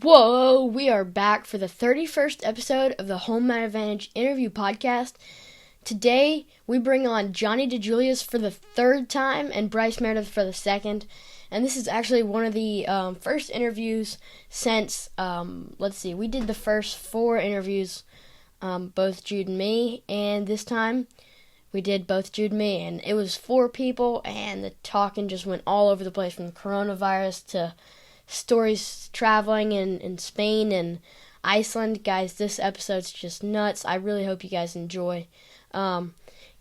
Whoa, we are back for the 31st episode of the Home Advantage interview podcast. Today, we bring on Johnni DiJulius for the third time and Bryce Meredith for the second. And this is actually one of the first interviews since, we did the first 4 interviews, both Jude and me, and this time we did both Jude and me, and it was 4 people, and the talking just went all over the place, from coronavirus to stories traveling in Spain and Iceland. Guys, this episode's just nuts. I really hope you guys enjoy. Got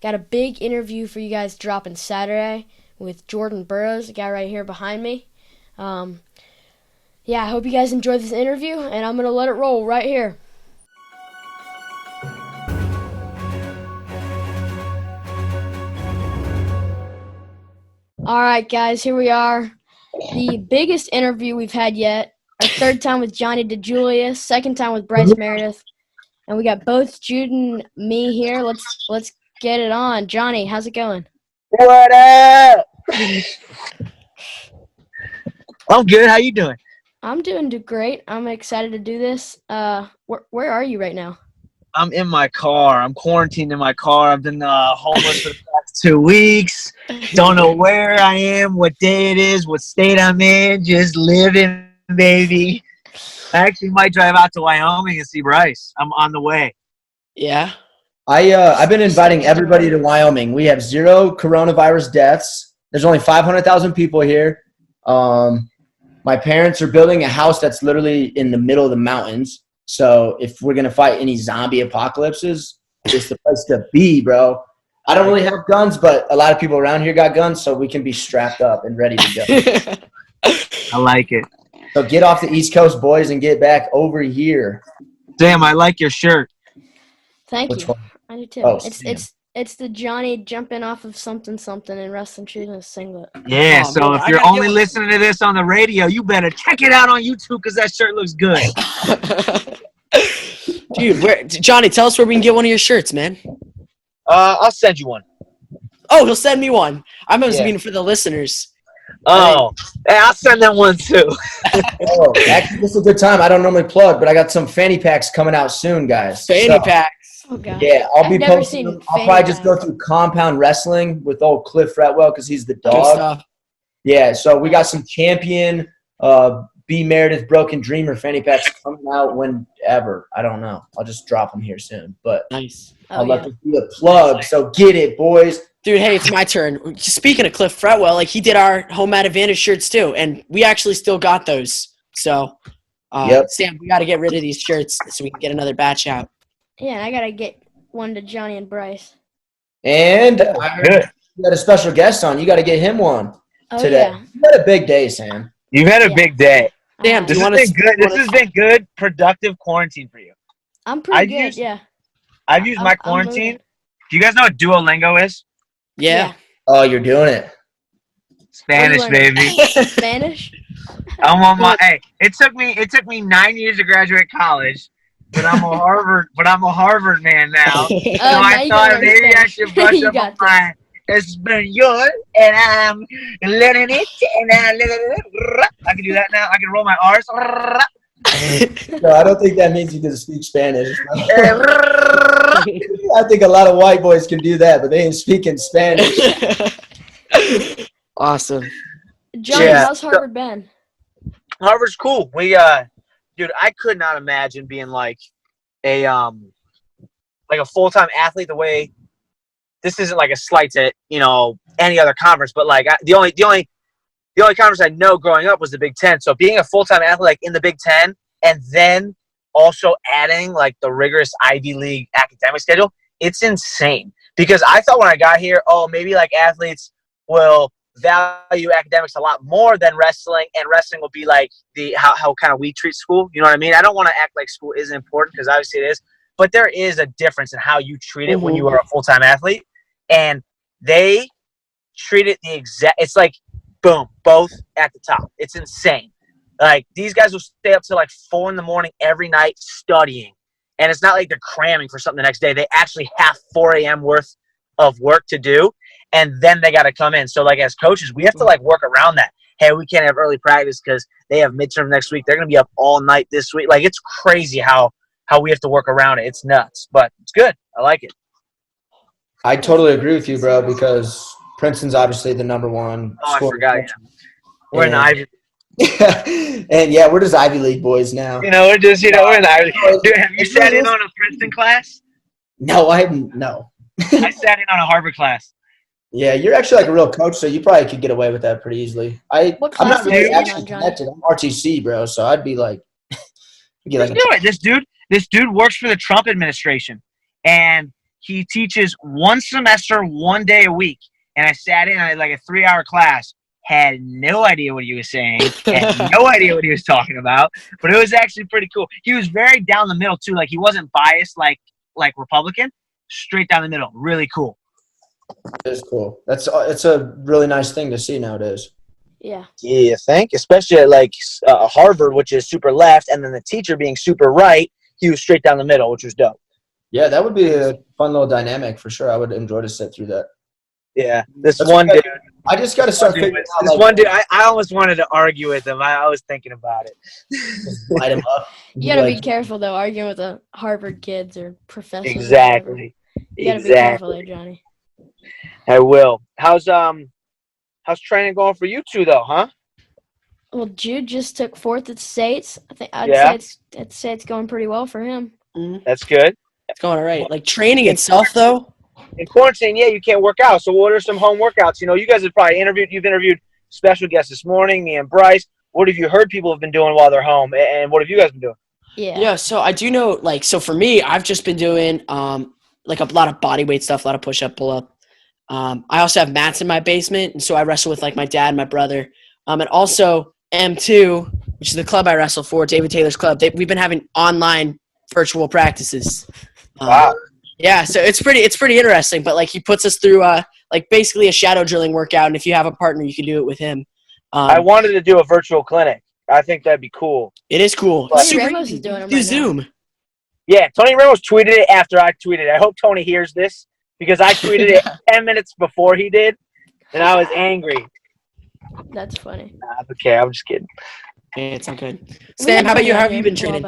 a big interview for you guys dropping Saturday with Jordan Burroughs, the guy right here behind me. I hope you guys enjoy this interview, and I'm going to let it roll right here. All right, guys, here we are. The biggest interview we've had yet. Our third time with Johnni DiJulius, second time with Bryce Meredith, and we got both Jude and me here. Let's get it on. Johnny, how's it going? What up? I'm good. How you doing? I'm doing great. I'm excited to do this. Where are you right now? I'm in my car. I'm quarantined in my car. I've been homeless for the past 2 weeks. Don't know where I am, what day it is, what state I'm in. Just living, baby. I actually might drive out to Wyoming and see Bryce. I'm on the way. Yeah. I've been inviting everybody to Wyoming. We have 0 coronavirus deaths. There's only 500,000 people here. My parents are building a house that's literally in the middle of the mountains. So if we're going to fight any zombie apocalypses, it's the place to be, bro. I don't really have guns, but a lot of people around here got guns, so we can be strapped up and ready to go. I like it. So get off the East Coast, boys, and get back over here. Damn, I like your shirt. Thank you. One? I do too. Oh, it's the Johnny jumping off of something and wrestling shoes in a singlet. Yeah, so if you're only listening to this on the radio, you better check it out on YouTube because that shirt looks good. Dude, Johnny, tell us where we can get one of your shirts, man. I'll send you one. Oh, he'll send me one. I must mean for the listeners. Oh, hey, I'll send them one too. Actually, this is a good time. I don't normally plug, but I got some fanny packs coming out soon, guys. Fanny packs. Oh, God. Yeah, I'll be posting. I'll probably just go through Compound Wrestling with old Cliff Fretwell because he's the dog. Good stuff. Yeah, so we got some Champion, B Meredith, Broken Dreamer fanny packs coming out whenever. I don't know. I'll just drop them here soon. But nice. I'll let them be a plug. So get it, boys. Dude, hey, it's my turn. Speaking of Cliff Fretwell, he did our Home Advantage shirts too, and we actually still got those. So, Sam, we got to get rid of these shirts so we can get another batch out. Yeah, and I got to get one to Johnny and Bryce. And I heard you got a special guest on. You got to get him one today. Yeah. You had a big day, Sam. You've had a big day. Damn, this has been good. This has been good, productive quarantine for you. I'm pretty good, yeah. I've used my quarantine. Do you guys know what Duolingo is? Yeah. Oh, you're doing it. Spanish, baby. Spanish? I'm on my. Hey, it took me 9 years to graduate college, but I'm a Harvard man now. So I thought maybe I should brush up on my Espanol, and I'm learning it. And I can do that now. I can roll my R's. No, I don't think that means you can speak Spanish. I think a lot of white boys can do that, but they ain't speaking Spanish. Awesome. Johnny, how's Harvard been? Harvard's cool. Dude, I could not imagine being like a full-time athlete. The way this isn't like a slight to any other conference, but like the only conference I know growing up was the Big Ten. So being a full-time athlete like in the Big Ten, and then also adding like the rigorous Ivy League academic schedule, it's insane. Because I thought when I got here, maybe like athletes will value academics a lot more than wrestling, and wrestling will be like how kind of we treat school. You know what I mean? I don't want to act like school isn't important, because obviously it is, but there is a difference in how you treat it when you are a full-time athlete, and they treat it the exact. It's like boom, both at the top. It's insane. Like these guys will stay up till like 4 a.m. every night studying, and it's not like they're cramming for something the next day. They actually have 4 a.m. worth of work to do, and then they got to come in. So like as coaches, we have to like work around that. hey, we can't have early practice because they have midterm next week. They're going to be up all night this week. Like, it's crazy how we have to work around it. It's nuts, but it's good. I like it. I totally agree with you, bro, because Princeton's obviously the number one Oh, I school. forgot. Yeah. We're in the Ivy. And yeah, we're just Ivy League boys now. We're just, we're in the Ivy League. Dude, have you sat in on a Princeton class? No, I haven't. No. I sat in on a Harvard class. Yeah, you're actually like a real coach, so you probably could get away with that pretty easily. I'm not really actually connected. I'm RTC, bro, so I'd be like, This dude works for the Trump administration, and he teaches one semester, 1 day a week. And I sat in on like a 3-hour class, had no idea what he was saying, had no idea what he was talking about, but it was actually pretty cool. He was very down the middle too, like he wasn't biased like Republican, straight down the middle, really cool. It's cool. It's a really nice thing to see nowadays. Yeah. Yeah, you think? Especially at like Harvard, which is super left, and then the teacher being super right, he was straight down the middle, which was dope. Yeah, that would be a fun little dynamic for sure. I would enjoy to sit through that. Yeah, this one dude. I just got to start figuring out. This one dude, I almost wanted to argue with him. I was thinking about it. Just light him up. You got to be careful, though, arguing with the Harvard kids or professors. Exactly. You got to be careful there, Johnny. I will. How's training going for you two, though, huh? Well, Jude just took 4th at States. I think I'd say it's going pretty well for him. Mm-hmm. That's good. It's going all right. Like training itself, though. In quarantine, yeah, you can't work out. So what are some home workouts? You guys have probably interviewed special guests this morning, me and Bryce. What have you heard people have been doing while they're home, and what have you guys been doing? Yeah. So I do know, so for me, I've just been doing like a lot of body weight stuff, a lot of push up, pull up. I also have mats in my basement, and so I wrestle with like my dad and my brother. And also M2, which is the club I wrestle for, David Taylor's club. We've been having online virtual practices. Wow. Yeah, so it's pretty interesting. But like he puts us through like basically a shadow drilling workout, and if you have a partner, you can do it with him. I wanted to do a virtual clinic. I think that'd be cool. It is cool. Tony Ramos is doing it do Zoom. Now. Yeah, Tony Ramos tweeted it after I tweeted it. I hope Tony hears this because I tweeted it 10 minutes before he did, and I was angry. That's funny. Okay, I'm just kidding. Yeah, it's not good. Sam, how about you? How have you been training?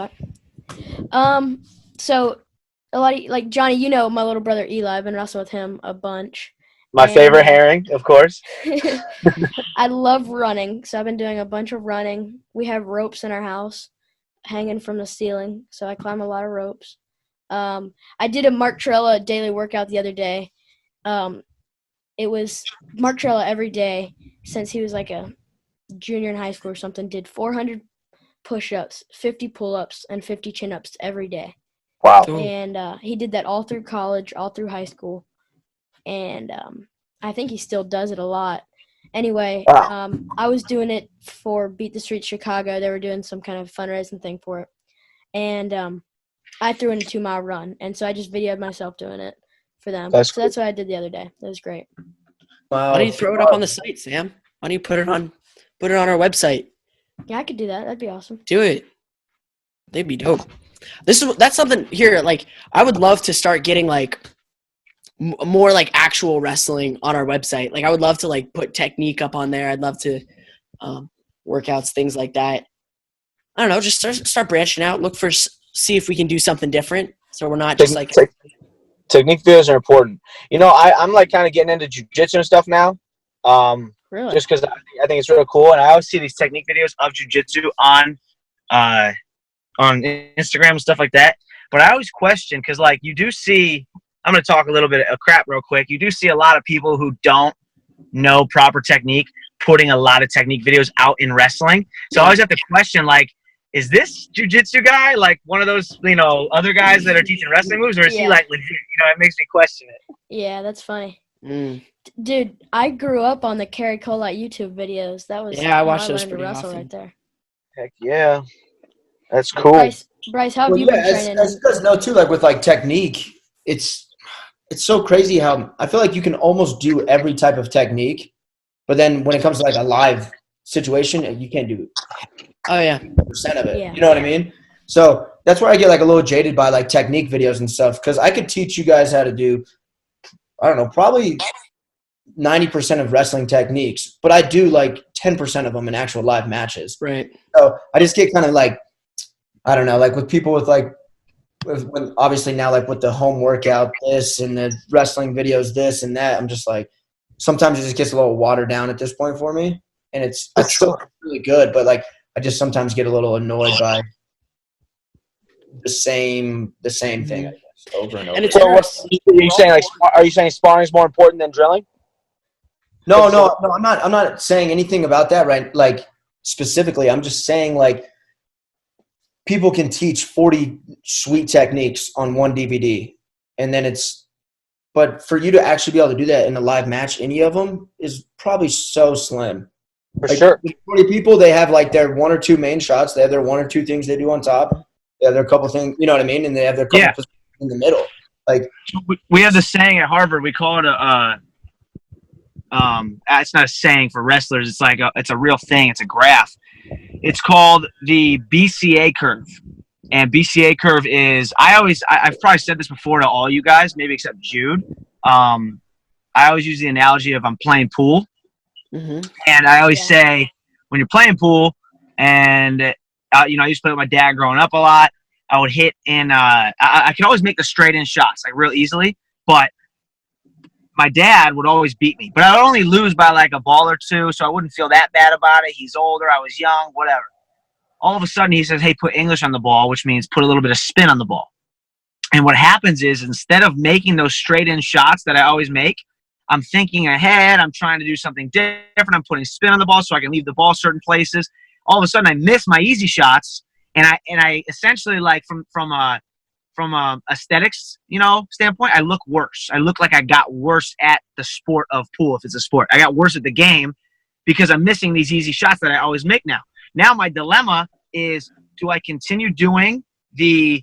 So a lot of like Johnny, my little brother Eli. I've been wrestling with him a bunch. My favorite herring, of course. I love running, so I've been doing a bunch of running. We have ropes in our house hanging from the ceiling, so I climb a lot of ropes. I did a Mark Trella daily workout the other day. It was Mark Trella every day since he was like a junior in high school or something, did 400 push-ups, 50 pull-ups, and 50 chin-ups every day. Wow. And he did that all through college, all through high school. And I think he still does it a lot. Anyway, wow. I was doing it for Beat the Street Chicago. They were doing some kind of fundraising thing for it. And I threw in a 2-mile run. And so I just videoed myself doing it for them. That's what I did the other day. That was great. Wow. Why don't you throw it up on the site, Sam? Why don't you put it on our website? Yeah, I could do that. That'd be awesome. Do it. They'd be dope. That's something here. Like, I would love to start getting like more like actual wrestling on our website. Like, I would love to like put technique up on there. I'd love to workouts, things like that. I don't know. Just start branching out. See if we can do something different. So we're not just like technique videos are important. I'm like kind of getting into jiu-jitsu and stuff now. Really? Just because I think it's really cool, and I always see these technique videos of jiu-jitsu on Instagram and stuff like that. But I always question because, like, you do see. I'm going to talk a little bit of crap real quick. You do see a lot of people who don't know proper technique putting a lot of technique videos out in wrestling. So I always have to question, like, is this jiu-jitsu guy like one of those, other guys that are teaching wrestling moves, or is he like legit? It makes me question it. Yeah, that's funny. Mm. Dude, I grew up on the Kerry Colette YouTube videos. That was I watched those learned pretty to wrestle often. right there. Heck yeah, that's cool. Bryce, how have you been training? As you guys know too, like with like technique, it's so crazy how I feel like you can almost do every type of technique, but then when it comes to like a live situation, you can't do it. Oh yeah, percent of it. Yeah. You know what I mean? So that's where I get like a little jaded by like technique videos and stuff, because I could teach you guys how to do, I don't know, probably 90% of wrestling techniques, but I do like 10% of them in actual live matches. Right. So I just get kind of like, I don't know, like with people with like, when obviously now like with the home workout, this and the wrestling videos, this and that, I'm just like, sometimes it just gets a little watered down at this point for me. And it's still really good, but like, I just sometimes get a little annoyed by the same thing, I guess, over and over. And it's So interesting. are you saying are you saying sparring is more important than drilling? No, I'm not saying anything about that, right? Like specifically, I'm just saying like people can teach 40 sweet techniques on one DVD, and then but for you to actually be able to do that in a live match, any of them is probably so slim. For like, sure. 40 people, they have like their one or two main shots. They have their one or two things they do on top. They have their couple things, you know what I mean? And they have their couple positions in the middle. Like we have this saying at Harvard. We call it it's not a saying for wrestlers. It's like it's a real thing. It's a graph. It's called the BCA curve. And BCA curve is, I've probably said this before to all you guys, maybe except Jude. I always use the analogy of I'm playing pool. Mm-hmm. And I always say, when you're playing pool, and I used to play with my dad growing up a lot, I would hit in, I could always make the straight in shots, like real easily, but my dad would always beat me. But I would only lose by like a ball or two, so I wouldn't feel that bad about it. He's older, I was young, whatever. All of a sudden he says, hey, put English on the ball, which means put a little bit of spin on the ball. And what happens is, instead of making those straight in shots that I always make, I'm thinking ahead, I'm trying to do something different, I'm putting spin on the ball so I can leave the ball certain places. All of a sudden I miss my easy shots, and I essentially, like, from a aesthetics, standpoint, I look worse. I look like I got worse at the sport of pool, if it's a sport. I got worse at the game because I'm missing these easy shots that I always make now. Now my dilemma is, do I continue doing the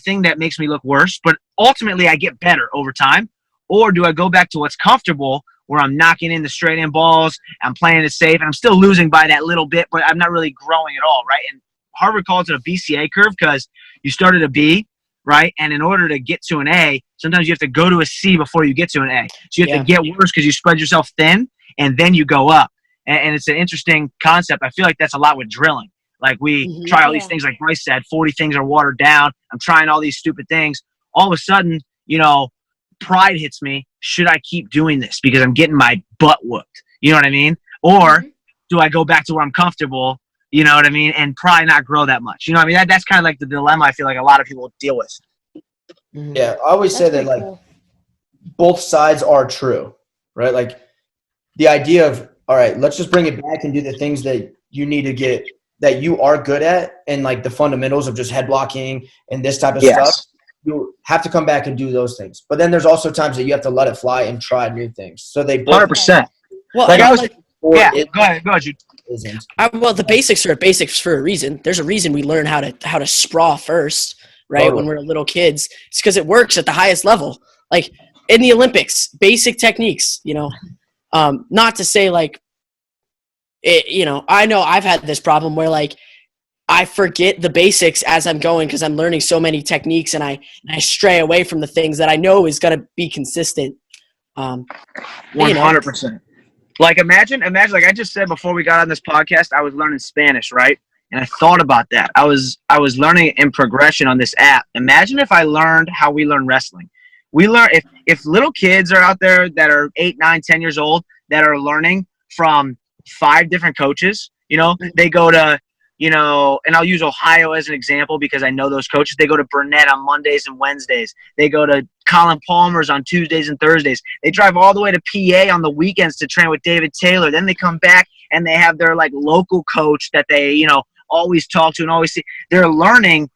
thing that makes me look worse, but ultimately I get better over time, or do I go back to what's comfortable, where I'm knocking in the straight in balls, I'm playing it safe, and I'm still losing by that little bit, but I'm not really growing at all, right? And Harvard calls it a BCA curve because you start at a B, right? And in order to get to an A, sometimes you have to go to a C before you get to an A. So you have to get worse because you spread yourself thin, and then you go up. And it's an interesting concept. I feel like that's a lot with drilling. Like we try all these things, like Bryce said, 40 things are watered down. I'm trying all these stupid things. All of a sudden, pride hits me. Should I keep doing this because I'm getting my butt whooped? You know what I mean? Or do I go back to where I'm comfortable, you know what I mean, and probably not grow that much? You know what I mean? That's kind of like the dilemma I feel like a lot of people deal with. Yeah, I always say that, like, both sides are true, right? Like, the idea of, all right, let's just bring it back and do the things that you need to get, that you are good at, and like the fundamentals of just head blocking and this type of stuff. You have to come back and do those things. But then there's also times that you have to let it fly and try new things. So they 100%. Well, Like I was, go ahead, Jude. Well, the basics are basics for a reason. There's a reason we learn how to sprawl first, right? Totally. When we're little kids, it's because it works at the highest level. Like in the Olympics, basic techniques. Not to say like, I know I've had this problem where like I forget the basics as I'm going because I'm learning so many techniques, and I stray away from the things that I know is going to be consistent. 100%. Like imagine like I just said before we got on this podcast, I was learning Spanish, right? And I thought about that. I was learning in progression on this app. Imagine if I learned how we learn wrestling. We learn if little kids are out there that are 8, 9, 10 years old that are learning from 5 different coaches, they go to, and I'll use Ohio as an example because I know those coaches. They go to Burnett on Mondays and Wednesdays. They go to Colin Palmer's on Tuesdays and Thursdays. They drive all the way to PA on the weekends to train with David Taylor. Then they come back and they have their like local coach that they, always talk to and always see. They're learning,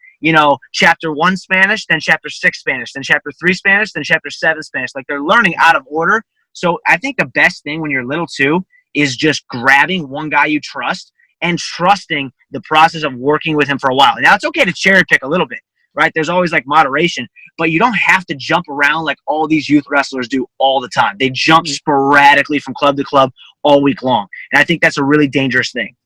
chapter 1 Spanish, then chapter 6 Spanish, then chapter 3 Spanish, then chapter 7 Spanish. Like they're learning out of order. So I think the best thing when you're little too is just grabbing one guy you trust and trusting the process of working with him for a while. Now, it's okay to cherry pick a little bit, right? There's always like moderation, but you don't have to jump around like all these youth wrestlers do all the time. They jump sporadically from club to club all week long. And I think that's a really dangerous thing.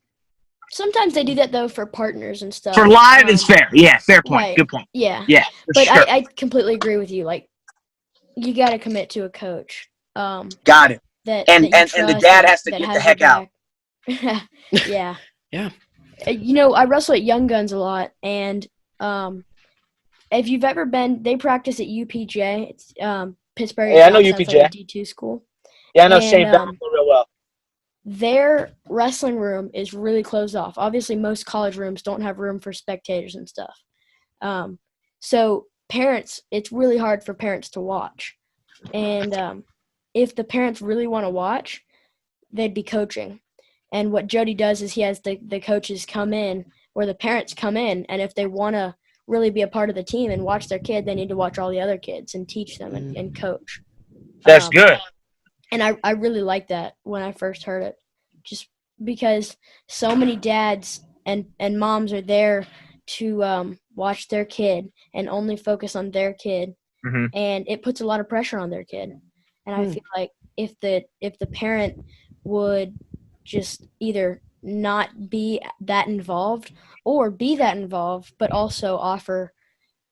Sometimes they do that, though, for partners and stuff. For live, it's fair. Yeah, fair point. Right. Good point. Yeah. Yeah, But sure. I completely agree with you. Like, you got to commit to a coach. Got it. And you the trust dad has to that get the has heck your out. back. Yeah. Yeah. I wrestle at Young Guns a lot, and if you've ever been, they practice at UPJ. It's Pittsburgh Yeah, I know Exotics. That's like a UPJ. D2 school. Yeah, I know And St. Bernard real well. their wrestling room is really closed off. Obviously, most college rooms don't have room for spectators and stuff. So parents, it's really hard for parents to watch. And if the parents really want to watch, they'd be coaching. And what Jody does is he has the coaches come in, or the parents come in, and if they want to really be a part of the team and watch their kid, they need to watch all the other kids and teach them and coach. That's good. And I really liked that when I first heard it, just because so many dads and moms are there to watch their kid and only focus on their kid, Mhm. and it puts a lot of pressure on their kid. And I feel like if the parent would just either not be that involved or be that involved, but also offer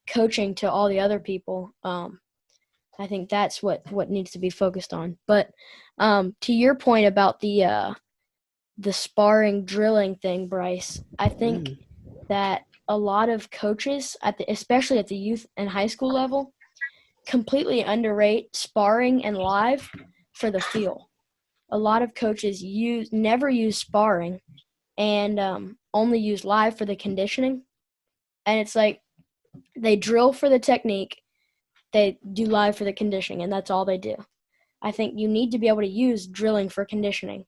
coaching to all the other people, I think that's what needs to be focused on. But to your point about the sparring drilling thing, Bryce, I think that a lot of coaches especially at the youth and high school level completely underrate sparring and live for the feel. A lot of coaches never use sparring and only use live for the conditioning. And it's like they drill for the technique, they do live for the conditioning, and that's all they do. I think you need to be able to use drilling for conditioning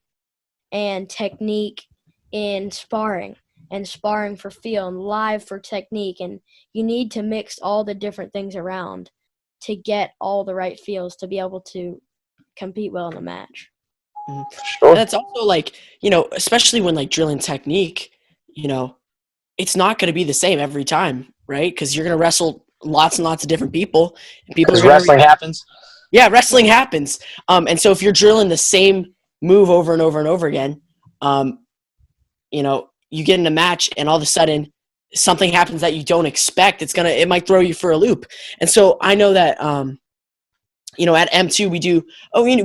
and technique in sparring, and sparring for feel, and live for technique. And you need to mix all the different things around to get all the right feels to be able to compete well in the match. Sure. And it's also like, especially when like drilling technique, it's not going to be the same every time, right? Because you're going to wrestle lots and lots of different people. And people Because are gonna wrestling happens. Yeah, wrestling happens. And so if you're drilling the same move over and over and over again, you get in a match and all of a sudden something happens that you don't expect. It might throw you for a loop. And so I know that, at M2 we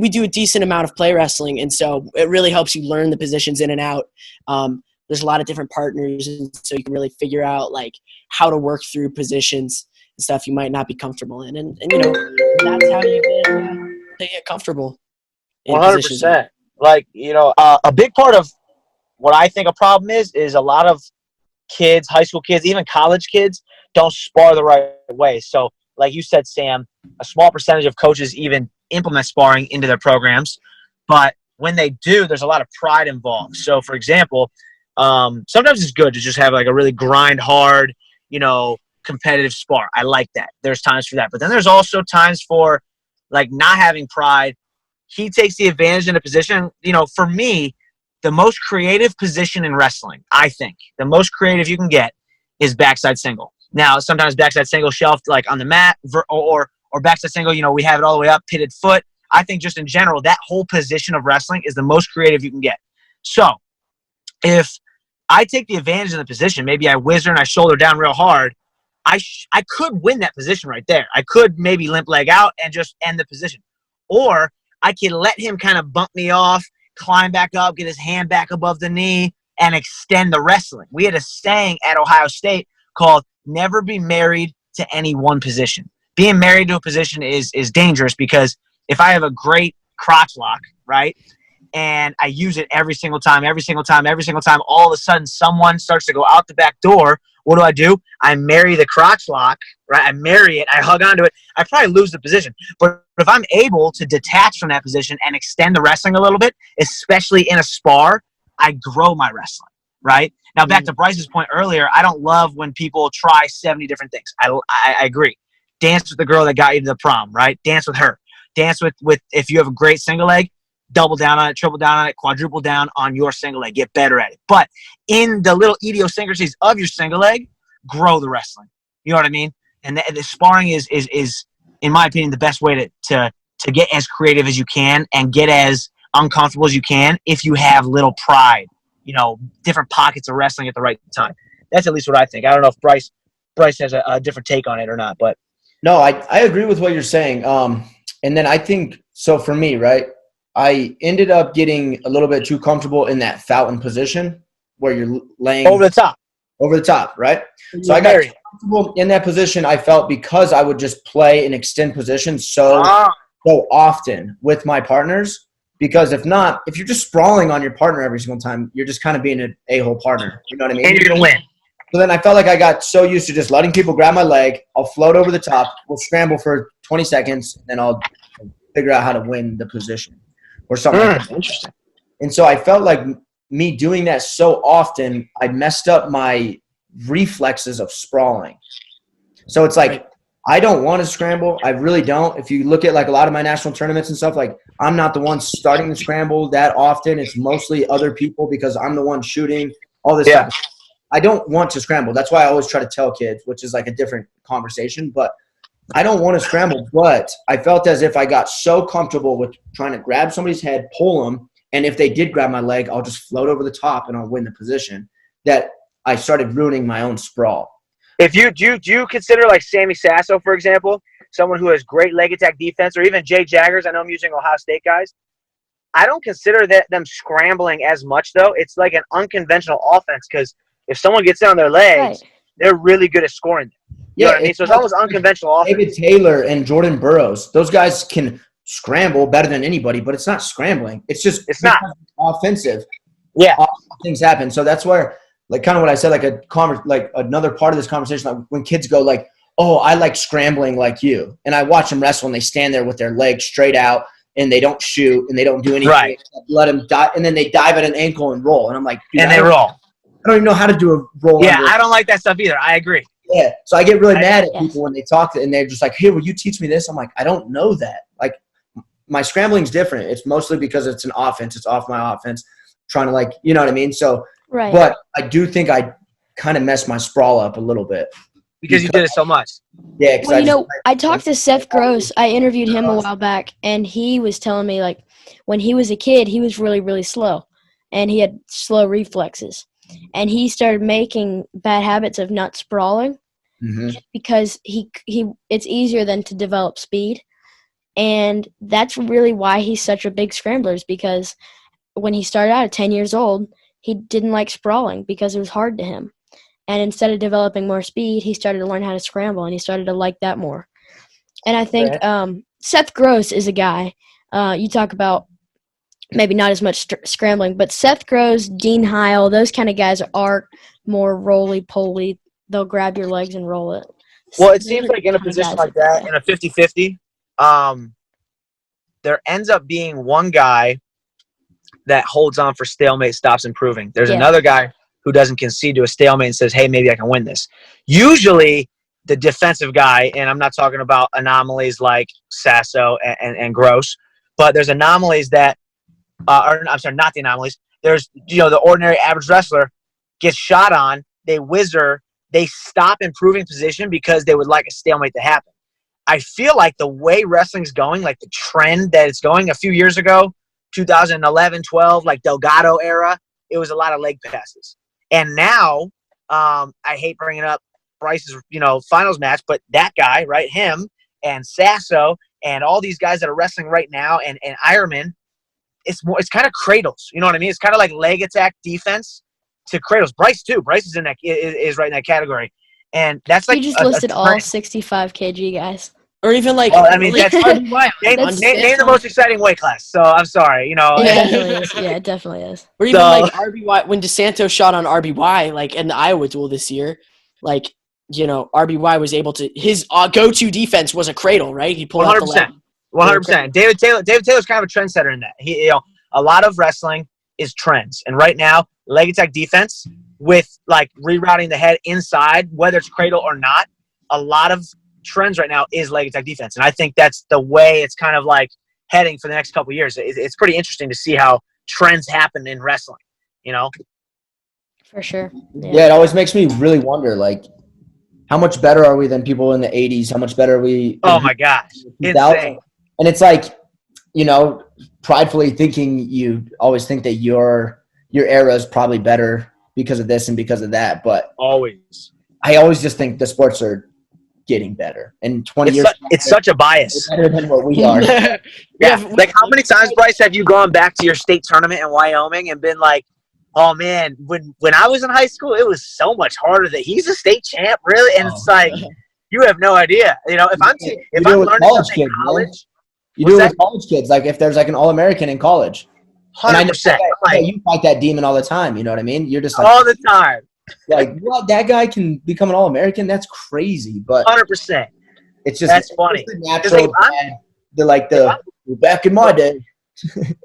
do a decent amount of play wrestling. And so it really helps you learn the positions in and out. There's a lot of different partners, and so you can really figure out like how to work through positions and stuff you might not be comfortable in. And that's how you get comfortable in positions. 100%. Like, a big part of what I think a problem is a lot of kids, high school kids, even college kids, don't spar the right way. So, like you said, Sam, a small percentage of coaches even implement sparring into their programs. But when they do, there's a lot of pride involved. So, for example, sometimes it's good to just have like a really grind hard, competitive spar. I like that. There's times for that. But then there's also times for like not having pride. He takes the advantage in a position. For me, the most creative position in wrestling, I think, the most creative you can get is backside single. Now, sometimes backside single shelved like on the mat or backside single, we have it all the way up, pitted foot. I think just in general, that whole position of wrestling is the most creative you can get. So if I take the advantage of the position, maybe I whizzer and I shoulder down real hard, I could win that position right there. I could maybe limp leg out and just end the position. Or I could let him kind of bump me off, climb back up, get his hand back above the knee, and extend the wrestling. We had a saying at Ohio State called never be married to any one position. Being married to a position is dangerous because if I have a great crotch lock, right, and I use it every single time, all of a sudden someone starts to go out the back door, what do? I marry the crotch lock, right? I marry it, I hug onto it. I probably lose the position. But if I'm able to detach from that position and extend the wrestling a little bit, especially in a spar, I grow my wrestling, right? Now, back to Bryce's point earlier, I don't love when people try 70 different things. I agree. Dance with the girl that got you to the prom, right? Dance with her. Dance with if you have a great single leg, double down on it, triple down on it, quadruple down on your single leg. Get better at it. But in the little idiosyncrasies of your single leg, grow the wrestling. You know what I mean? And the sparring is in my opinion, the best way to get as creative as you can and get as uncomfortable as you can if you have little pride, different pockets of wrestling at the right time. That's at least what I think. I don't know if Bryce has a different take on it or not, but No, I agree with what you're saying. And then I think, so for me, right, I ended up getting a little bit too comfortable in that fountain position where you're laying Over the top, right? So I got too comfortable in that position. I felt because I would just play and extend position so often with my partners. Because if not, if you're just sprawling on your partner every single time, you're just kind of being an a-hole partner. You know what I mean? And you're gonna win. So then I felt like I got so used to just letting people grab my leg. I'll float over the top. We'll scramble for 20 seconds, and then I'll figure out how to win the position or something like that. Interesting. And so I felt like me doing that so often, I messed up my reflexes of sprawling. So it's like I don't want to scramble. I really don't. If you look at like a lot of my national tournaments and stuff, like I'm not the one starting the scramble that often. It's mostly other people because I'm the one shooting all this stuff. I don't want to scramble. That's why I always try to tell kids, which is like a different conversation, but I don't want to scramble. But I felt as if I got so comfortable with trying to grab somebody's head, pull them, and if they did grab my leg, I'll just float over the top and I'll win the position, that I started ruining my own sprawl. If you do you consider like Sammy Sasso, for example, someone who has great leg attack defense, or even Jay Jaggers? I know I'm using Ohio State guys. I don't consider them scrambling as much, though. It's like an unconventional offense because if someone gets in on their legs, they're really good at scoring. You know what I mean? So it's almost unconventional offense. David Taylor and Jordan Burroughs, those guys can scramble better than anybody, but it's not scrambling. It's not offensive. Yeah, things happen. So that's where, like, kind of what I said, like another part of this conversation, like when kids go like, "Oh, I like scrambling like you," and I watch them wrestle and they stand there with their legs straight out and they don't shoot and they don't do anything. Right. Let them die, and then they dive at an ankle and roll. And I'm like, and they roll. I don't even know how to do a roll. Yeah, I don't like that stuff either. I agree. Yeah, so I get really mad at people when they talk and they're just like, "Hey, will you teach me this?" I'm like, I don't know that. Like, my scrambling's different. It's mostly because it's an offense. It's off my offense. Trying to, like, you know what I mean? So, but I do think I kind of messed my sprawl up a little bit. Because you did it so much. Yeah. Well, I talked to Seth Gross. I interviewed him a while back, and he was telling me, like, when he was a kid, he was really, really slow, and he had slow reflexes. And he started making bad habits of not sprawling because it's easier than to develop speed. And that's really why he's such a big scrambler, is because when he started out at 10 years old, he didn't like sprawling because it was hard to him. And instead of developing more speed, he started to learn how to scramble, and he started to like that more. And I think Seth Gross is a guy. You talk about maybe not as much scrambling, but Seth Gross, Dean Heil, those kind of guys are more roly-poly. They'll grab your legs and roll it. Well, it seems like in a position like that, in a 50-50, there ends up being one guy that holds on for stalemate, stops improving. There's another guy who doesn't concede to a stalemate and says, "Hey, maybe I can win this." Usually the defensive guy, and I'm not talking about anomalies like Sasso and Gross, but there's anomalies that I'm sorry, not the anomalies. There's, the ordinary average wrestler gets shot on, they whizzer, they stop improving position because they would like a stalemate to happen. I feel like the way wrestling's going, like the trend that it's going a few years ago, 2011, 12, like Delgado era, it was a lot of leg passes. And now, I hate bringing up Bryce's, finals match, but that guy, right, him and Sasso and all these guys that are wrestling right now and Ironman, it's kind of cradles. You know what I mean? It's kind of like leg attack defense to cradles. Bryce too. Bryce is is right in that category, and that's like you just listed all 65 kg guys, or even like. Well, I mean, that's name the most exciting weight class. So I'm sorry, Yeah, it definitely is. Yeah, it definitely is. Or even like RBY when DeSanto shot on RBY, like in the Iowa duel this year, like RBY was able to his go-to defense was a cradle, right? He pulled 100%. 100%. David Taylor's kind of a trendsetter in that. He, a lot of wrestling is trends, and right now, leg attack defense with like rerouting the head inside, whether it's cradle or not, a lot of trends right now is leg attack defense, and I think that's the way it's kind of like heading for the next couple of years. It's pretty interesting to see how trends happen in wrestling. For sure. Yeah, it always makes me really wonder, like, how much better are we than people in the 80s? How much better are we? Oh my gosh, insane. And it's like, pridefully thinking, you always think that your era is probably better because of this and because of that. But I always just think the sports are getting better. And 20 years it's such a bias. better than what we are. Yeah. Like, how many times, Bryce, have you gone back to your state tournament in Wyoming and been like, oh man, when I was in high school, it was so much harder. That he's a state champ, really, and it's like you have no idea. You know, if I'm learning something in college, you do it with college kids. Like if there's like an All-American in college, 100%. Like, you fight that demon all the time. You know what I mean? You're just like, all the time. Like, what? That guy can become an All-American? That's crazy. But 100%. It's just that's funny. Natural. Back in my day.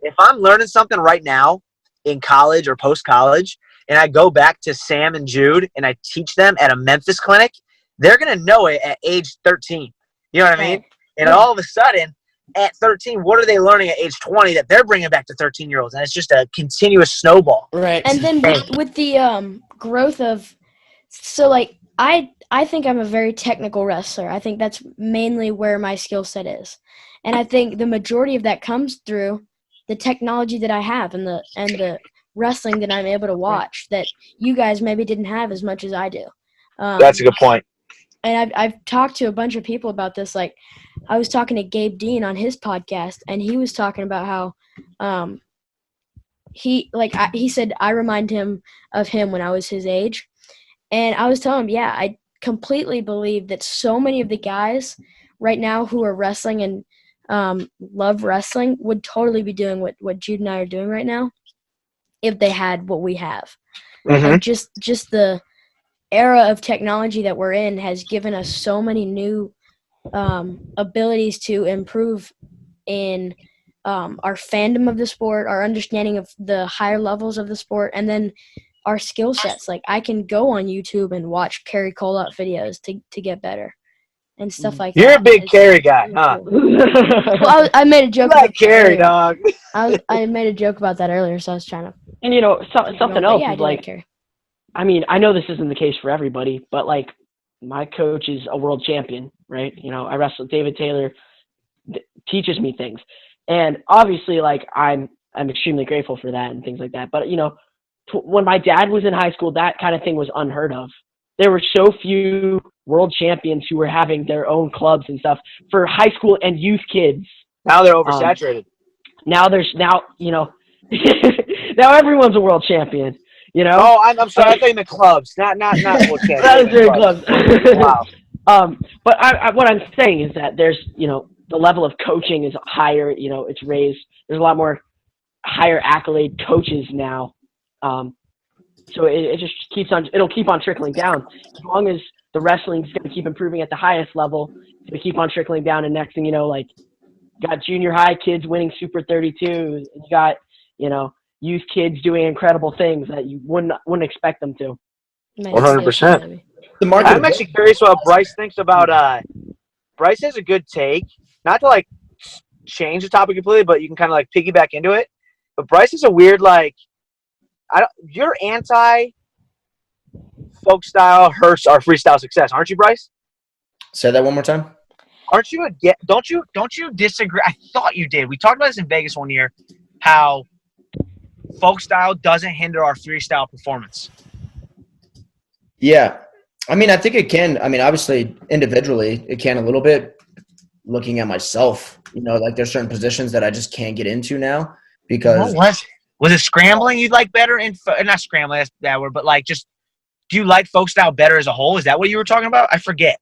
If I'm learning something right now in college or post-college, and I go back to Sam and Jude and I teach them at a Memphis clinic, they're going to know it at age 13. You know what I mean? And all of a sudden, at 13, what are they learning at age 20 that they're bringing back to 13-year-olds? And it's just a continuous snowball. Right. And then with the growth of – so, like, I think I'm a very technical wrestler. I think that's mainly where my skill set is. And I think the majority of that comes through the technology that I have and the wrestling that I'm able to watch that you guys maybe didn't have as much as I do. That's a good point. And I've talked to a bunch of people about this. Like, I was talking to Gabe Dean on his podcast, and he was talking about how he said I remind him of him when I was his age. And I was telling him, yeah, I completely believe that so many of the guys right now who are wrestling and love wrestling would totally be doing what Jude and I are doing right now if they had what we have. Mm-hmm. And just the era of technology that we're in has given us so many new abilities to improve in our fandom of the sport, our understanding of the higher levels of the sport, and then our skill sets. Like, I can go on YouTube and watch Kerry Cole-Out videos to get better and stuff like that. You're a big Kerry guy, huh? Well, I made a joke about Kerry, dog. I made a joke about that earlier, so I was trying to. And, you know, something else is like, Kerry. I mean, I know this isn't the case for everybody, but, like, my coach is a world champion, right? You know, I wrestle David Taylor, teaches me things. And obviously, like, I'm extremely grateful for that and things like that. But, you know, when my dad was in high school, that kind of thing was unheard of. There were so few world champions who were having their own clubs and stuff for high school and youth kids. Now they're oversaturated. Now, you know, now everyone's a world champion. You know? Oh, I'm sorry. I think the clubs, not world champions. That is very clubs. Wow. But what I'm saying is that there's, you know, the level of coaching is higher. You know, it's raised. There's a lot more higher accolade coaches now. So it just it'll keep on trickling down. As long as the wrestling is going to keep improving at the highest level, it's going to keep on trickling down. And next thing you know, like, you got junior high kids winning Super 32. You got, you know, youth kids doing incredible things that you wouldn't expect them to. 100%. I'm actually curious what Bryce thinks about. Bryce has a good take. Not to like change the topic completely, but you can kind of like piggyback into it. But Bryce is a weird like. You're anti folk style hurts our freestyle success, aren't you, Bryce? Say that one more time. Aren't you don't you disagree? I thought you did. We talked about this in Vegas one year, how folk style doesn't hinder our freestyle performance. Yeah. I mean, I think it can. I mean, obviously, individually, it can a little bit. Looking at myself, you know, like there's certain positions that I just can't get into now because. Was it scrambling you'd like better? Not scrambling, that's that word, but like just, do you like folk style better as a whole? Is that what you were talking about? I forget.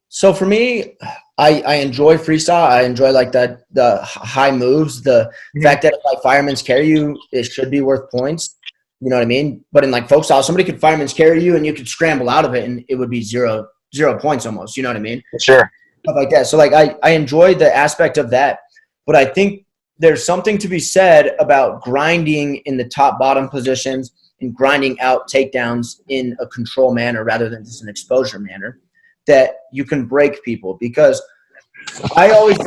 So for me, I enjoy freestyle. I enjoy like the high moves. The fact that if like fireman's carry you, it should be worth points. You know what I mean? But in like folk style, somebody could fireman's carry you and you could scramble out of it and it would be zero points almost. You know what I mean? Sure. Stuff like that. So like I enjoy the aspect of that, but I think there's something to be said about grinding in the top bottom positions and grinding out takedowns in a control manner rather than just an exposure manner that you can break people. Because I always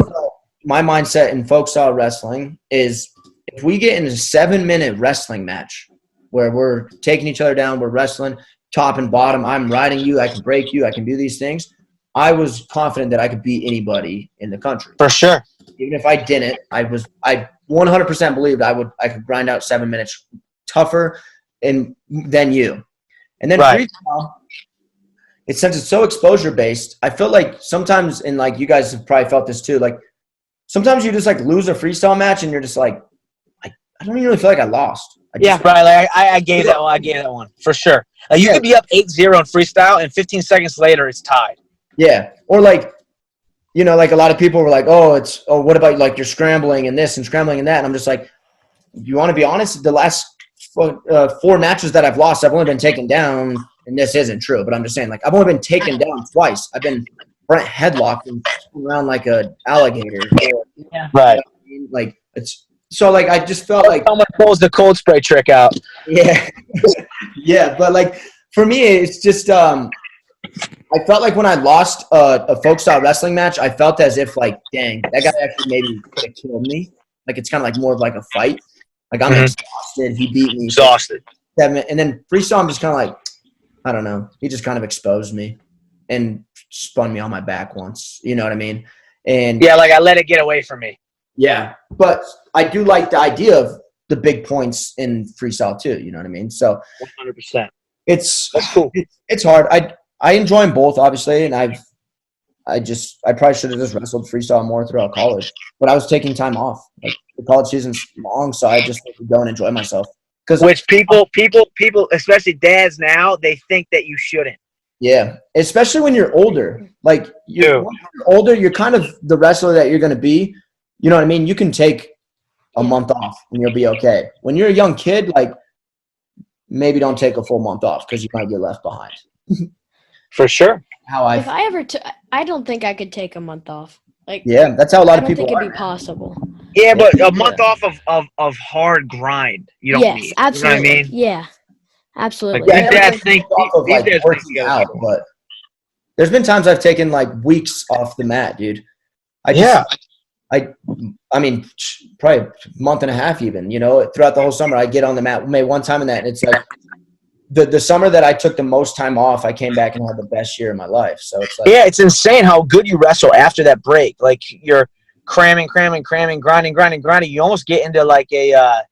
my mindset in folk style wrestling is if we get in a 7-minute wrestling match where we're taking each other down, we're wrestling top and bottom, I'm riding you, I can break you, I can do these things. I was confident that I could beat anybody in the country. For sure. Even if I didn't, I 100% believed I could grind out 7 minutes tougher than you. And then freestyle, since it's so exposure based, I feel like sometimes, and like you guys have probably felt this too, like sometimes you just like lose a freestyle match and you're just like I don't even really feel like I lost. Right. Like I gave that one. I gave that one for sure. You could be up 8-0 in freestyle, and 15 seconds later, it's tied. Yeah. Or like, like a lot of people were like, what about like you're scrambling and this and scrambling and that? And I'm just like, you want to be honest? The last 4 matches that I've lost, I've only been taken down, and this isn't true, but I'm just saying, like, I've only been taken down twice. I've been Brent headlocked and around like an alligator. Yeah. Right. Like it's. So, like, I just felt like someone pulls the cold spray trick out. Yeah. Yeah, but, like, for me, it's just I felt like when I lost a folk-style wrestling match, I felt as if, like, dang, that guy actually maybe could have killed me. Like, it's kind of like more of like a fight. Like, I'm exhausted. He beat me. Exhausted. And then freestyle, I'm just kind of like, I don't know. He just kind of exposed me and spun me on my back once. You know what I mean? And yeah, like, I let it get away from me. Yeah, but I do like the idea of the big points in freestyle too. You know what I mean? So 100%. That's cool. It's hard. I enjoy them both, obviously, and I probably should have just wrestled freestyle more throughout college, but I was taking time off. Like the college season's long, so I just like to go and enjoy myself. Which people, especially dads now, they think that you shouldn't. Yeah, especially when you're older. Like when you're older, you're kind of the wrestler that you're going to be. You know what I mean? You can take a month off and you'll be okay. When you're a young kid, like maybe don't take a full month off because you might get left behind. For sure. If I ever I don't think I could take a month off. Like yeah, that's how a lot of people. I don't think it'd be possible. Yeah, but a month off of hard grind, you don't need. Absolutely. You know what I mean? Yeah, absolutely. Like, these dads think working out, but there's been times I've taken like weeks off the mat, dude. I mean, probably a month and a half even, throughout the whole summer. I get on the mat maybe one time in that, and it's like the summer that I took the most time off, I came back and had the best year of my life. So it's like, yeah, it's insane how good you wrestle after that break. Like you're cramming, grinding. You almost get into like a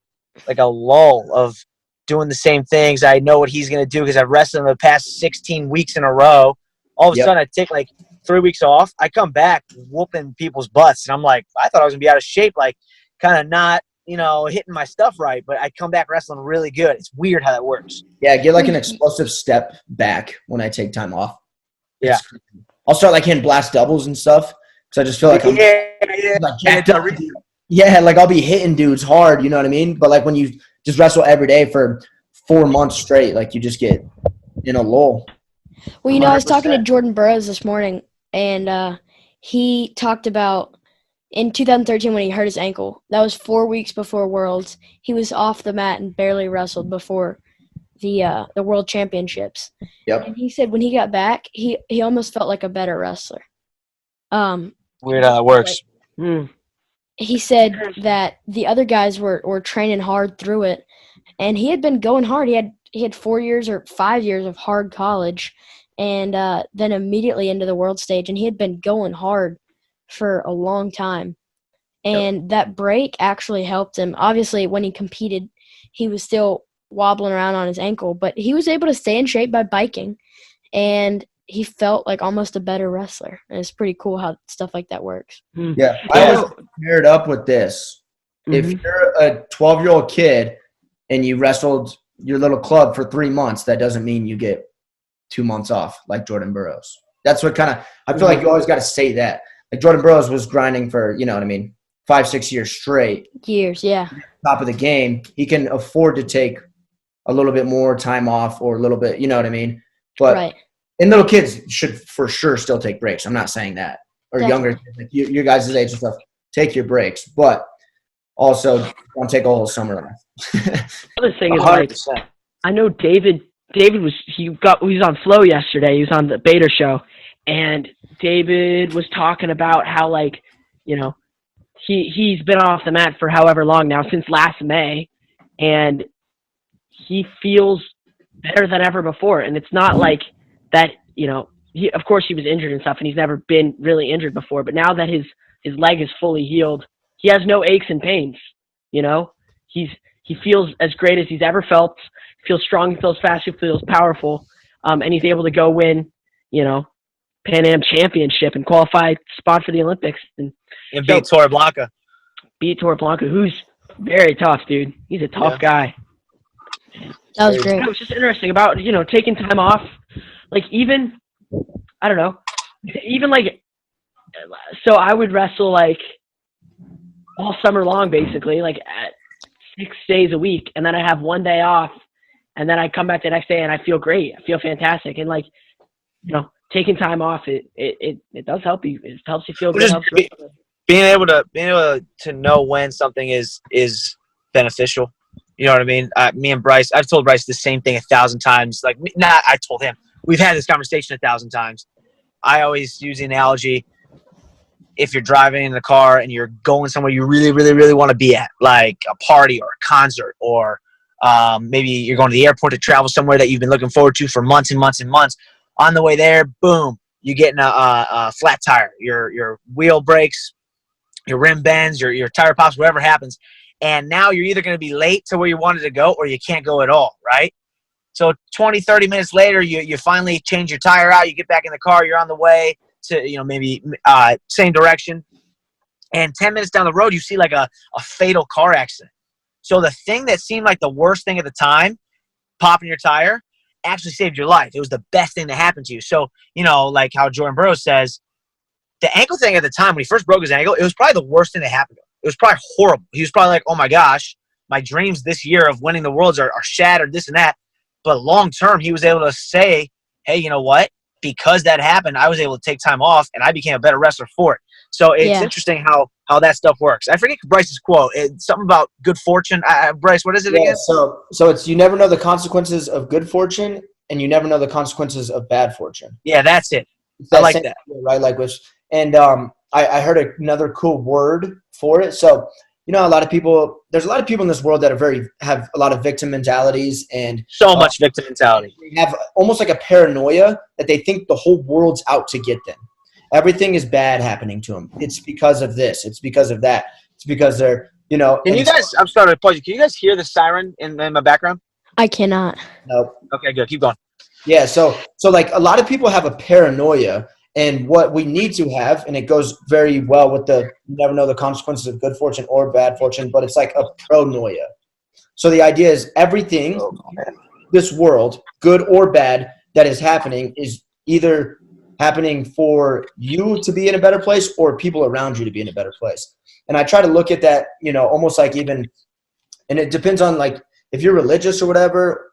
lull of doing the same things. I know what he's going to do because I've wrestled him the past 16 weeks in a row. All of a sudden I take like 3 weeks off. I come back whooping people's butts, and I'm like, I thought I was gonna be out of shape, like kind of not, hitting my stuff right. But I come back wrestling really good. It's weird how that works. Yeah, get like an explosive step back when I take time off. Yeah, I'll start like hitting blast doubles and stuff because I just feel like I'm like I'll be hitting dudes hard. You know what I mean? But like when you just wrestle every day for 4 months straight, like you just get in a lull. Well, I was talking to Jordan Burroughs this morning, and he talked about in 2013 when he hurt his ankle. That was 4 weeks before Worlds. He was off the mat and barely wrestled before the World Championships. Yep. And he said when he got back, he almost felt like a better wrestler. Weird how that works. He said that the other guys were training hard through it, and he had been going hard. He had 4 years or 5 years of hard college, and then immediately into the world stage, and he had been going hard for a long time. And that break actually helped him. Obviously, when he competed, he was still wobbling around on his ankle, but he was able to stay in shape by biking, and he felt like almost a better wrestler. And it's pretty cool how stuff like that works. Yeah, I always paired up with this. If you're a 12-year-old kid and you wrestled your little club for 3 months, that doesn't mean you get 2 months off like Jordan Burroughs. That's what I feel like you always got to say that. Like Jordan Burroughs was grinding for, 5-6 years straight. Years, yeah. Top of the game. He can afford to take a little bit more time off or a little bit, you know what I mean? But right. And little kids should for sure still take breaks. I'm not saying that. Or younger kids, like your guys' age and stuff, take your breaks. But also don't take a whole summer off. Other thing is, like, I know David was on Flow yesterday. He was on the Beta show, and David was talking about how, like, he's been off the mat for however long now, since last May, and he feels better than ever before. And it's not like that, of course he was injured and stuff, and he's never been really injured before, but now that his leg is fully healed, he has no aches and pains. He feels as great as he's ever felt. He feels strong, he feels fast, he feels powerful, and he's able to go win, Pan Am Championship and qualified spot for the Olympics. And beat Torreblanca. Beat Torreblanca, who's very tough, dude. He's a tough guy. That was great. It was just interesting about, taking time off. Like, even, I don't know, even like, so I would wrestle like all summer long, basically, like at 6 days a week. And then I have 1 day off. And then I come back the next day and I feel great. I feel fantastic. And like, taking time off, it does help you. It helps you feel good. Being able to know when something is beneficial. You know what I mean? Me and Bryce, I've told Bryce the same thing 1,000 times. Like, I told him. We've had this conversation 1,000 times. I always use the analogy, if you're driving in the car and you're going somewhere you really, really, really want to be at, like a party or a concert, or maybe you're going to the airport to travel somewhere that you've been looking forward to for months and months and months. On the way there, boom, you get in a flat tire. Your wheel breaks, your rim bends, your tire pops, whatever happens. And now you're either going to be late to where you wanted to go or you can't go at all, right? So 20, 30 minutes later, you finally change your tire out. You get back in the car. You're on the way to, maybe same direction. And 10 minutes down the road, you see like a fatal car accident. So the thing that seemed like the worst thing at the time, popping your tire, actually saved your life. It was the best thing that happened to you. So, like how Jordan Burroughs says, the ankle thing at the time, when he first broke his ankle, it was probably the worst thing that happened to him. It was probably horrible. He was probably like, oh my gosh, my dreams this year of winning the worlds are shattered, this and that. But long term, he was able to say, hey, you know what? Because that happened, I was able to take time off and I became a better wrestler for it. So it's interesting how that stuff works. I forget Bryce's quote. It's something about good fortune. Bryce, what is it again? So it's, you never know the consequences of good fortune and you never know the consequences of bad fortune. Yeah, that's it. I like that. Right? Like I heard another cool word for it. So, there's a lot of people in this world that have a lot of victim mentalities and so much victim mentality. They have almost like a paranoia that they think the whole world's out to get them. Everything is bad happening to them. It's because of this. It's because of that. It's because they're, Can you guys, I'm sorry to pause you. Can you guys hear the siren in my background? I cannot. No. Okay, good. Keep going. Yeah. So like a lot of people have a paranoia. And what we need to have, and it goes very well with you never know the consequences of good fortune or bad fortune, but it's like a pronoia. So the idea is everything, this world, good or bad, that is happening is either happening for you to be in a better place or people around you to be in a better place. And I try to look at that, almost like even, and it depends on like, if you're religious or whatever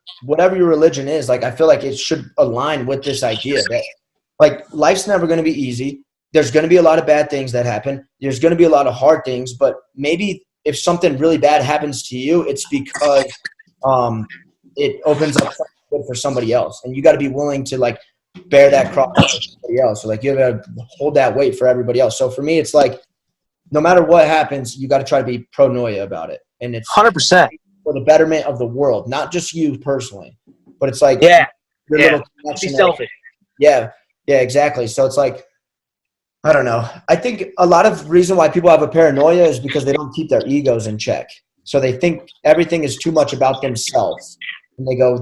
your religion is, like I feel like it should align with this idea that, like, life's never going to be easy. There's going to be a lot of bad things that happen. There's going to be a lot of hard things. But maybe if something really bad happens to you, it's because it opens up something good for somebody else. And you got to be willing to, like, bear that cross for somebody else. So, like, you got to hold that weight for everybody else. So, for me, it's like no matter what happens, you got to try to be pronoia about it. And it's 100% for the betterment of the world, not just you personally. But it's like your little connection. Be selfish. Yeah, exactly. So it's like, I don't know. I think a lot of reason why people have a paranoia is because they don't keep their egos in check. So they think everything is too much about themselves. And they go,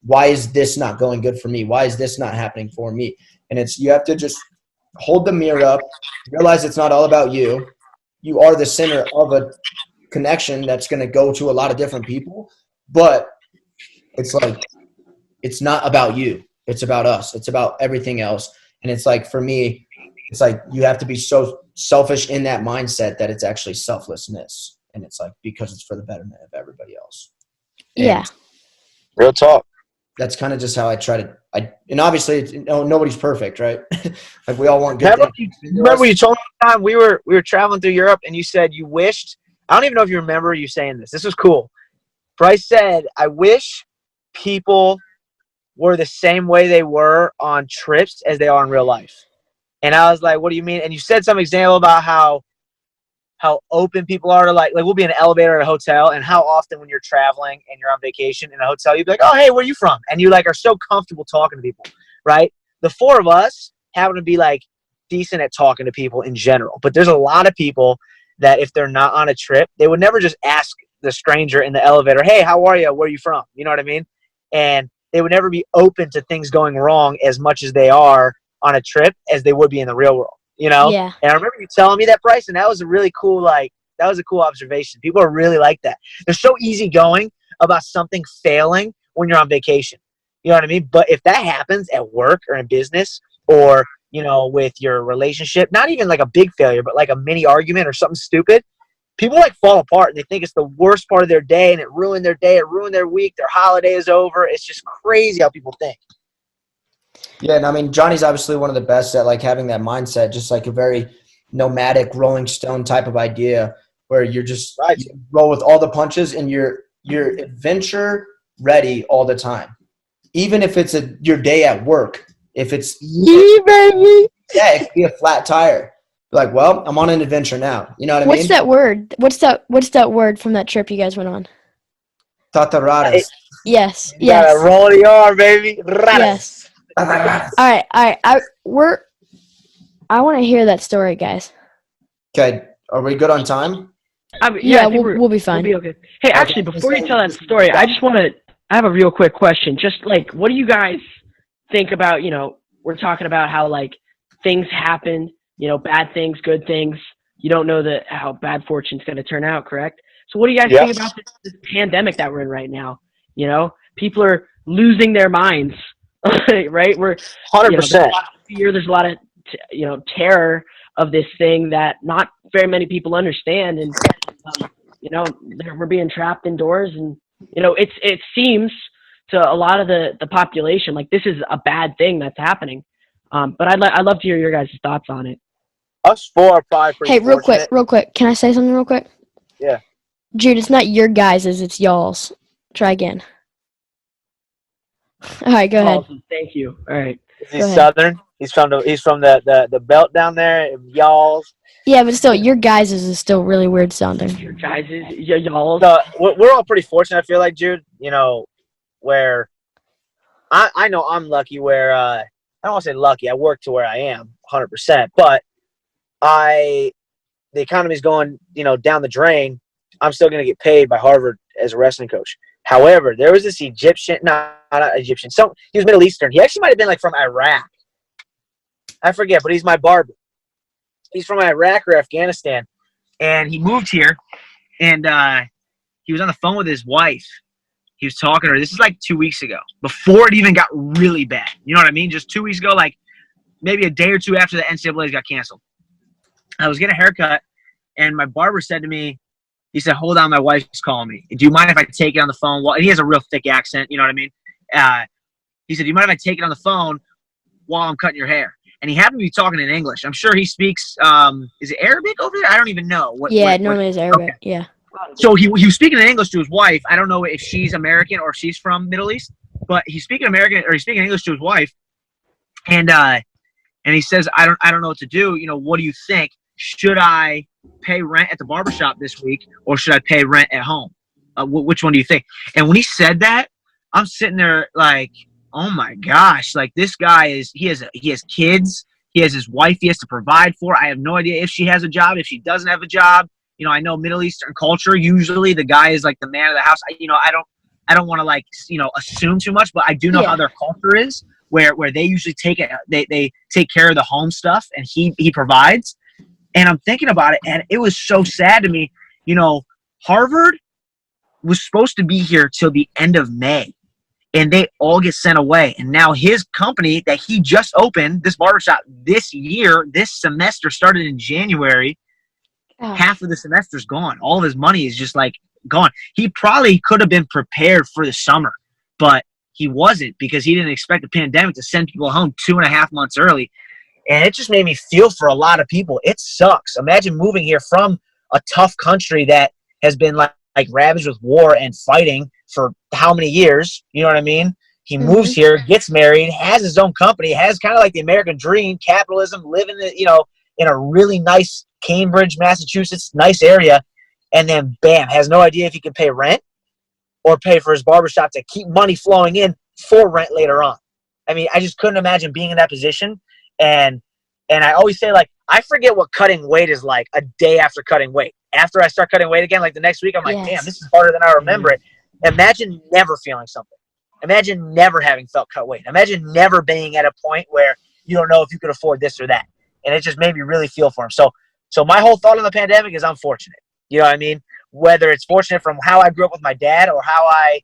why is this not going good for me? Why is this not happening for me? And you have to just hold the mirror up, realize it's not all about you. You are the center of a connection that's going to go to a lot of different people. But it's like, it's not about you. It's about us. It's about everything else. And it's like, for me, it's like you have to be so selfish in that mindset that it's actually selflessness. And it's like, because it's for the betterment of everybody else. Yeah. Real talk. That's kind of just how I try to, and obviously nobody's perfect, right? Like we all want good things. Remember you told me one time we were traveling through Europe and you said you wished, I don't even know if you remember you saying this. This was cool. Bryce said, I wish people were the same way they were on trips as they are in real life. And I was like, what do you mean? And you said some example about how open people are to like we'll be in an elevator at a hotel, and how often when you're traveling and you're on vacation in a hotel, you'd be like, oh, hey, where are you from? And you like are so comfortable talking to people, right? The four of us happen to be like decent at talking to people in general. But there's a lot of people that if they're not on a trip, they would never just ask the stranger in the elevator, hey, how are you? Where are you from? You know what I mean? And they would never be open to things going wrong as much as they are on a trip as they would be in the real world, you know? Yeah. And I remember you telling me that, Bryce, and that was a really cool, that was a cool observation. People are really like that. They're so easygoing about something failing when you're on vacation. You know what I mean? But if that happens at work or in business or, with your relationship, not even like a big failure, but like a mini argument or something stupid, people fall apart and they think it's the worst part of their day and it ruined their day, it ruined their week, their holiday is over. It's just crazy how people think. Yeah, and I mean, Johnny's obviously one of the best at having that mindset, just like a very nomadic Rolling Stone type of idea where you're just Right. you roll with all the punches and you're adventure ready all the time. Even if it's your day at work, if it's baby. yeah, it could be a flat tire. Like, well, I'm on an adventure now. You know what I mean? What's that word? What's that word from that trip you guys went on? Tatararas. Yes. You gotta Yes. roll the R, baby. Yes. All right. I want to hear that story, guys. Okay, are we good on time? I mean, Yeah, I think we'll be fine. We'll be okay. Hey, actually, before you tell that story, I have a real quick question. Just what do you guys think about, we're talking about how things happen, bad things, good things. You don't know how bad fortune's going to turn out, correct? So what do you guys think about this pandemic that we're in right now? People are losing their minds, right? We're 100%. There's a lot of fear. There's a lot of, terror of this thing that not very many people understand. And, we're being trapped indoors and, it seems to a lot of the population like this is a bad thing that's happening. But I'd love to hear your guys' thoughts on it. Us 4 or 5 pretty Hey, real fortunate. quick. Can I say something real quick? Yeah. Jude, it's not your guys's, it's y'all's. Try again. All right, go ahead. Awesome. Thank you. All right. Is he Go ahead. Southern? He's from the belt down there, y'all's. Yeah, but still, your guys's is still really weird sounding. Your guys' y'all. So we're all pretty fortunate, I feel like, Jude, where I know I'm lucky where I don't want to say lucky. I work to where I am 100%, but the economy's going, down the drain. I'm still going to get paid by Harvard as a wrestling coach. However, there was this Egyptian, not Egyptian. So he was Middle Eastern. He actually might have been from Iraq. I forget, but he's my barber. He's from Iraq or Afghanistan, and he moved here, and he was on the phone with his wife. He was talking to her. This is 2 weeks ago, before it even got really bad. You know what I mean? Just 2 weeks ago, maybe a day or two after the NCAA's got canceled. I was getting a haircut, and my barber said to me, he said, hold on, my wife's calling me. Do you mind if I take it on the phone? Well, and he has a real thick accent, you know what I mean? He said, do you mind if I take it on the phone while I'm cutting your hair? And he happened to be talking in English. I'm sure he speaks, is it Arabic over there? I don't even know. Normally it's Arabic, okay. Yeah. So he was speaking in English to his wife. I don't know if she's American or if she's from Middle East, but he's speaking English to his wife. And he says, I don't know what to do. What do you think? Should I pay rent at the barbershop this week or should I pay rent at home? Which one do you think? And when he said that, I'm sitting there oh my gosh, this guy he has kids, he has his wife he has to provide for. I have no idea if she has a job, if she doesn't have a job. I know Middle Eastern culture, usually the guy is the man of the house. I don't want to assume too much, but I do know how their culture is where they usually take care of the home stuff and he provides. And I'm thinking about it, and it was so sad to me. Harvard was supposed to be here till the end of May, and they all get sent away. And now his company that he just opened, this barbershop, this semester started in January. Oh. Half of the semester's gone. All of his money is just gone. He probably could have been prepared for the summer, but he wasn't because he didn't expect the pandemic to send people home 2.5 months early. And it just made me feel for a lot of people. It sucks. Imagine moving here from a tough country that has been ravaged with war and fighting for how many years? You know what I mean? He moves here, gets married, has his own company, has kind of the American dream, capitalism, living in a really nice Cambridge, Massachusetts, nice area, and then bam, has no idea if he can pay rent or pay for his barbershop to keep money flowing in for rent later on. I mean, I just couldn't imagine being in that position. And I always say, I forget what cutting weight is like a day after cutting weight. After I start cutting weight again, the next week, I'm damn, this is harder than I remember it. Imagine never feeling something. Imagine never having felt cut weight. Imagine never being at a point where you don't know if you could afford this or that. And it just made me really feel for him. So my whole thought on the pandemic is I'm fortunate. You know what I mean? Whether it's fortunate from how I grew up with my dad or how I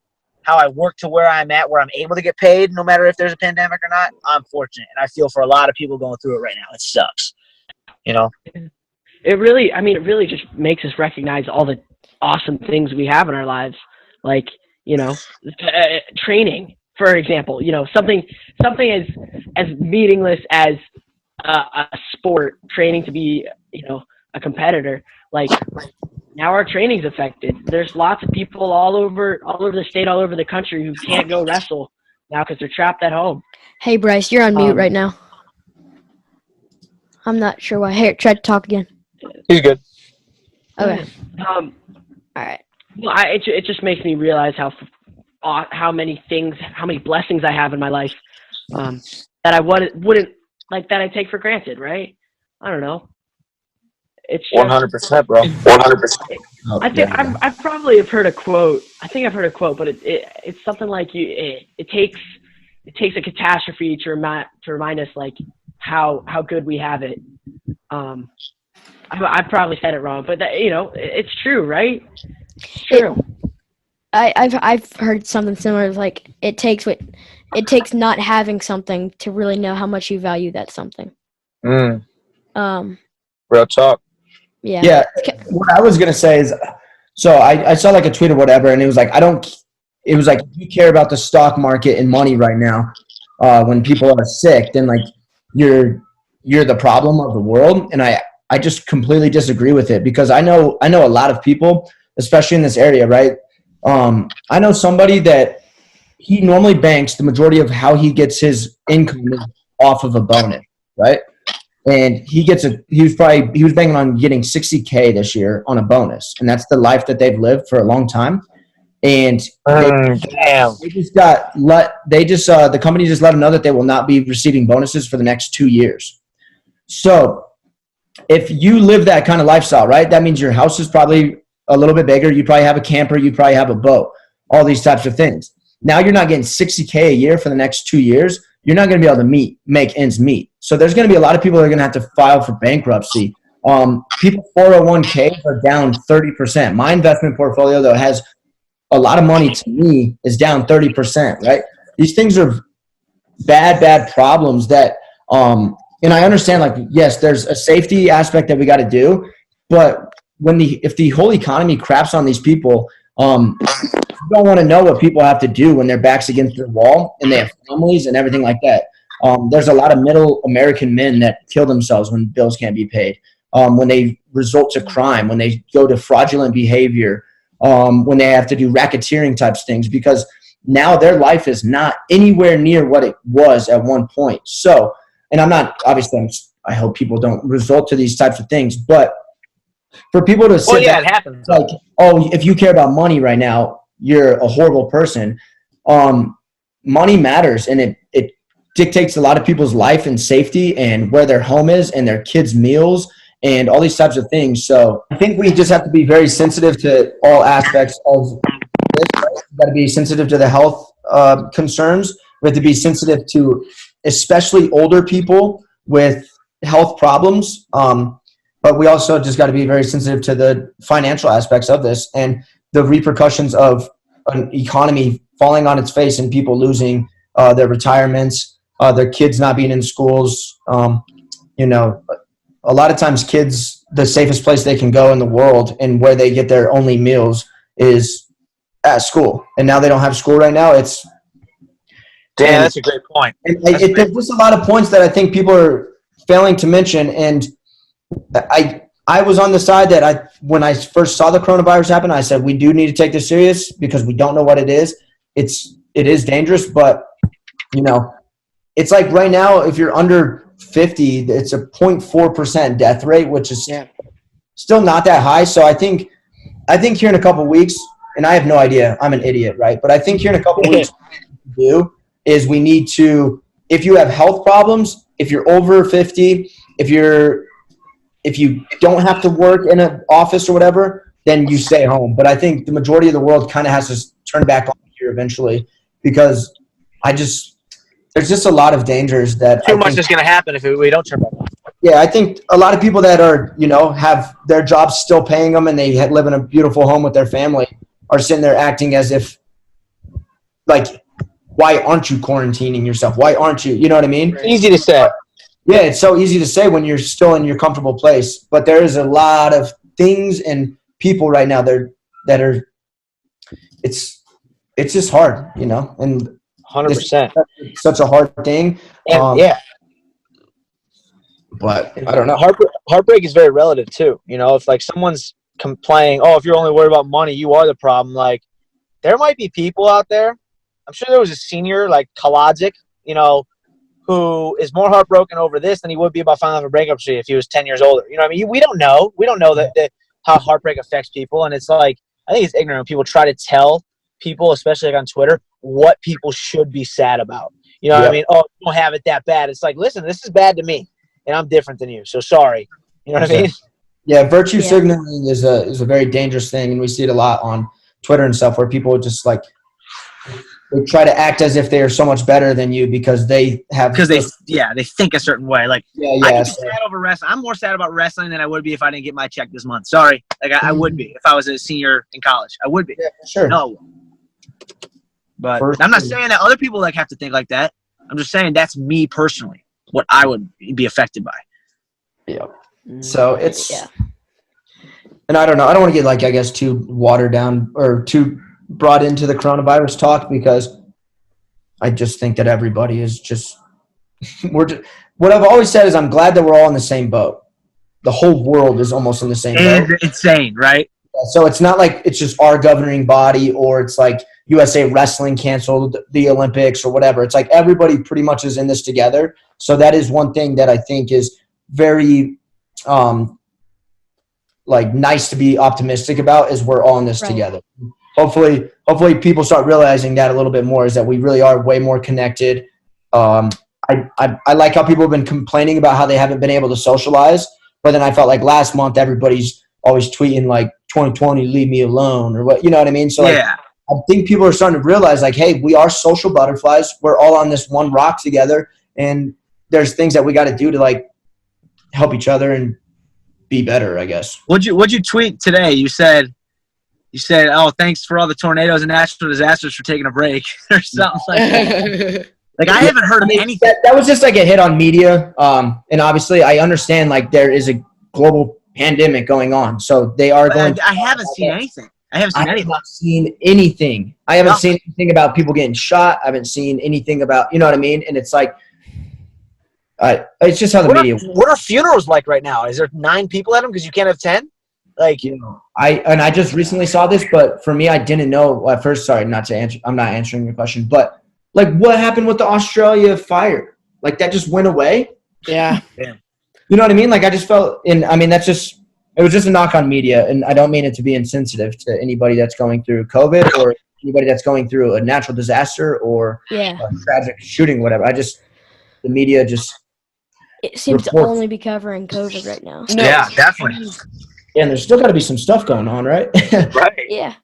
work to where I'm at, where I'm able to get paid no matter if there's a pandemic or not, I'm fortunate. And I feel for a lot of people going through it right now. It sucks. You know? It really just makes us recognize all the awesome things we have in our lives. Like, training, for example, something as meaningless as a sport, training to be, a competitor. Like, now our training's affected. There's lots of people all over the state, all over the country who can't go wrestle now because they're trapped at home. Hey, Bryce, you're on mute right now. I'm not sure why. Here, try to talk again. He's good. Okay. All right. Well, it just makes me realize how many blessings I have in my life that I wouldn't like, that I take for granted, right? I don't know. It's 100%, bro. 100%. I think I probably have heard a quote. I think I've heard a quote, but it's something like it takes a catastrophe to remind us like how good we have it. I probably said it wrong, but it's true, right? It's true. I've heard something similar. Like it takes not having something to really know how much you value that something. Real talk. Yeah. Yeah. What I was gonna say is, so I saw like a tweet or whatever, and it was like it was like, if you care about the stock market and money right now, when people are sick, then like you're the problem of the world. And I just completely disagree with it, because I know a lot of people, especially in this area, right? I know somebody that he normally banks the majority of how he gets his income off of a bonus, right? And he was banking on getting $60K this year on a bonus, and that's the life that they've lived for a long time. And the company just let them know that they will not be receiving bonuses for the next 2 years. So if you live that kind of lifestyle, right, that means your house is probably a little bit bigger. You probably have a camper. You probably have a boat, all these types of things. Now you're not getting $60K a year for the next 2 years. You're not going to be able to make ends meet. So there's going to be a lot of people that are going to have to file for bankruptcy. People's 401K are down 30%. My investment portfolio, though, has a lot of money, to me, is down 30%, right? These things are bad problems that, and I understand, like, yes, there's a safety aspect that we got to do, but if the whole economy craps on these people, you don't want to know what people have to do when their back's against the wall and they have families and everything like that. There's a lot of middle American men that kill themselves when bills can't be paid, when they resort to crime, when they go to fraudulent behavior, when they have to do racketeering types things, because now their life is not anywhere near what it was at one point. So, and I hope people don't resort to these types of things, but for people to say, it happens. Like, oh, if you care about money right now, you're a horrible person. Money matters, and it dictates a lot of people's life and safety and where their home is and their kids' meals and all these types of things. So I think we just have to be very sensitive to all aspects of this. We've got to be sensitive to the health concerns. We have to be sensitive to especially older people with health problems. But we also just got to be very sensitive to the financial aspects of this and the repercussions of an economy falling on its face and people losing their retirements, their kids not being in schools. A lot of times kids, the safest place they can go in the world and where they get their only meals is at school. And now they don't have school right now. That's a great point. There's just a lot of points that I think people are failing to mention. And I was on the side that when I first saw the coronavirus happen, I said, we do need to take this serious because we don't know what it is. It is dangerous, but it's like right now, if you're under 50, it's a 0.4% death rate, which is still not that high. So I think here in a couple of weeks, and I have no idea, I'm an idiot, right? But I think here in a couple of weeks, what we do is we need to, if you have health problems, if you're over 50, if you don't have to work in an office or whatever, then you stay home. But I think the majority of the world kind of has to turn back on here eventually. because there's just a lot of dangers that Too much is going to happen if we don't turn back on. Yeah, I think a lot of people that are, have their jobs still paying them and they live in a beautiful home with their family are sitting there acting as if, like, why aren't you quarantining yourself? Why aren't you? You know what I mean? Easy to say. Yeah, it's so easy to say when you're still in your comfortable place. But there is a lot of things and people right now that are it's just hard, and 100%. it's such a hard thing. And yeah. But I don't know. Heartbreak is very relative too. If like someone's complaining, if you're only worried about money, you are the problem. Like, there might be people out there. I'm sure there was a senior like Kaladzic, who is more heartbroken over this than he would be about filing for bankruptcy if he was 10 years older. You know what I mean? We don't know. We don't know that how heartbreak affects people, and it's like, I think it's ignorant when people try to tell people, especially like on Twitter, what people should be sad about. You know what I mean? Oh, you don't have it that bad. It's like, listen, this is bad to me, and I'm different than you, so sorry. You know what I mean? Yeah, virtue signaling is a very dangerous thing, and we see it a lot on Twitter and stuff where people just like they try to act as if they are so much better than you because they think a certain way. Like, I can be sad over wrestling. I'm more sad about wrestling than I would be if I didn't get my check this month. Sorry, like I would be if I was a senior in college. I would be. Yeah, sure. No, but I'm not saying that other people like have to think like that. I'm just saying that's me personally, what I would be affected by. Yeah. So it's, and I don't know. I don't want to get like, I guess, too watered down or too brought into the coronavirus talk because I just think that everybody is just, what I've always said is I'm glad that we're all in the same boat. The whole world is almost in the same boat. It's insane, right? So it's not like it's just our governing body or it's like USA Wrestling canceled the Olympics or whatever. It's like everybody pretty much is in this together. So that is one thing that I think is very like nice to be optimistic about is we're all in this together. Hopefully people start realizing that a little bit more is that we really are way more connected. I like how people have been complaining about how they haven't been able to socialize, but then I felt like last month everybody's always tweeting like 2020 leave me alone or what, you know what I mean? So like, I think people are starting to realize like, hey, we are social butterflies. We're all on this one rock together, and there's things that we got to do to like help each other and be better, I guess. What'd you tweet today? You said, oh, thanks for all the tornadoes and natural disasters for taking a break or something like that. Like, I haven't heard of anything. That was just like a hit on media. And obviously I understand like there is a global pandemic going on. So they are going. I haven't seen anything. I haven't seen anything. I haven't seen anything about people getting shot. I haven't seen anything about, you know what I mean? And it's like, it's just how the media. What are funerals like right now? Is there 9 people at them because you can't have 10? Like, I just recently saw this, but for me, I didn't know at first. Sorry, not to answer. I'm not answering your question, but like, what happened with the Australia fire? Like, that just went away. Yeah. You know what I mean? Like, I just felt it was just a knock on media, and I don't mean it to be insensitive to anybody that's going through COVID or anybody that's going through a natural disaster or a tragic shooting, whatever. The media just. It seems to only be covering COVID right now. No. Yeah, definitely. Yeah, and there's still got to be some stuff going on, right? Right. Yeah.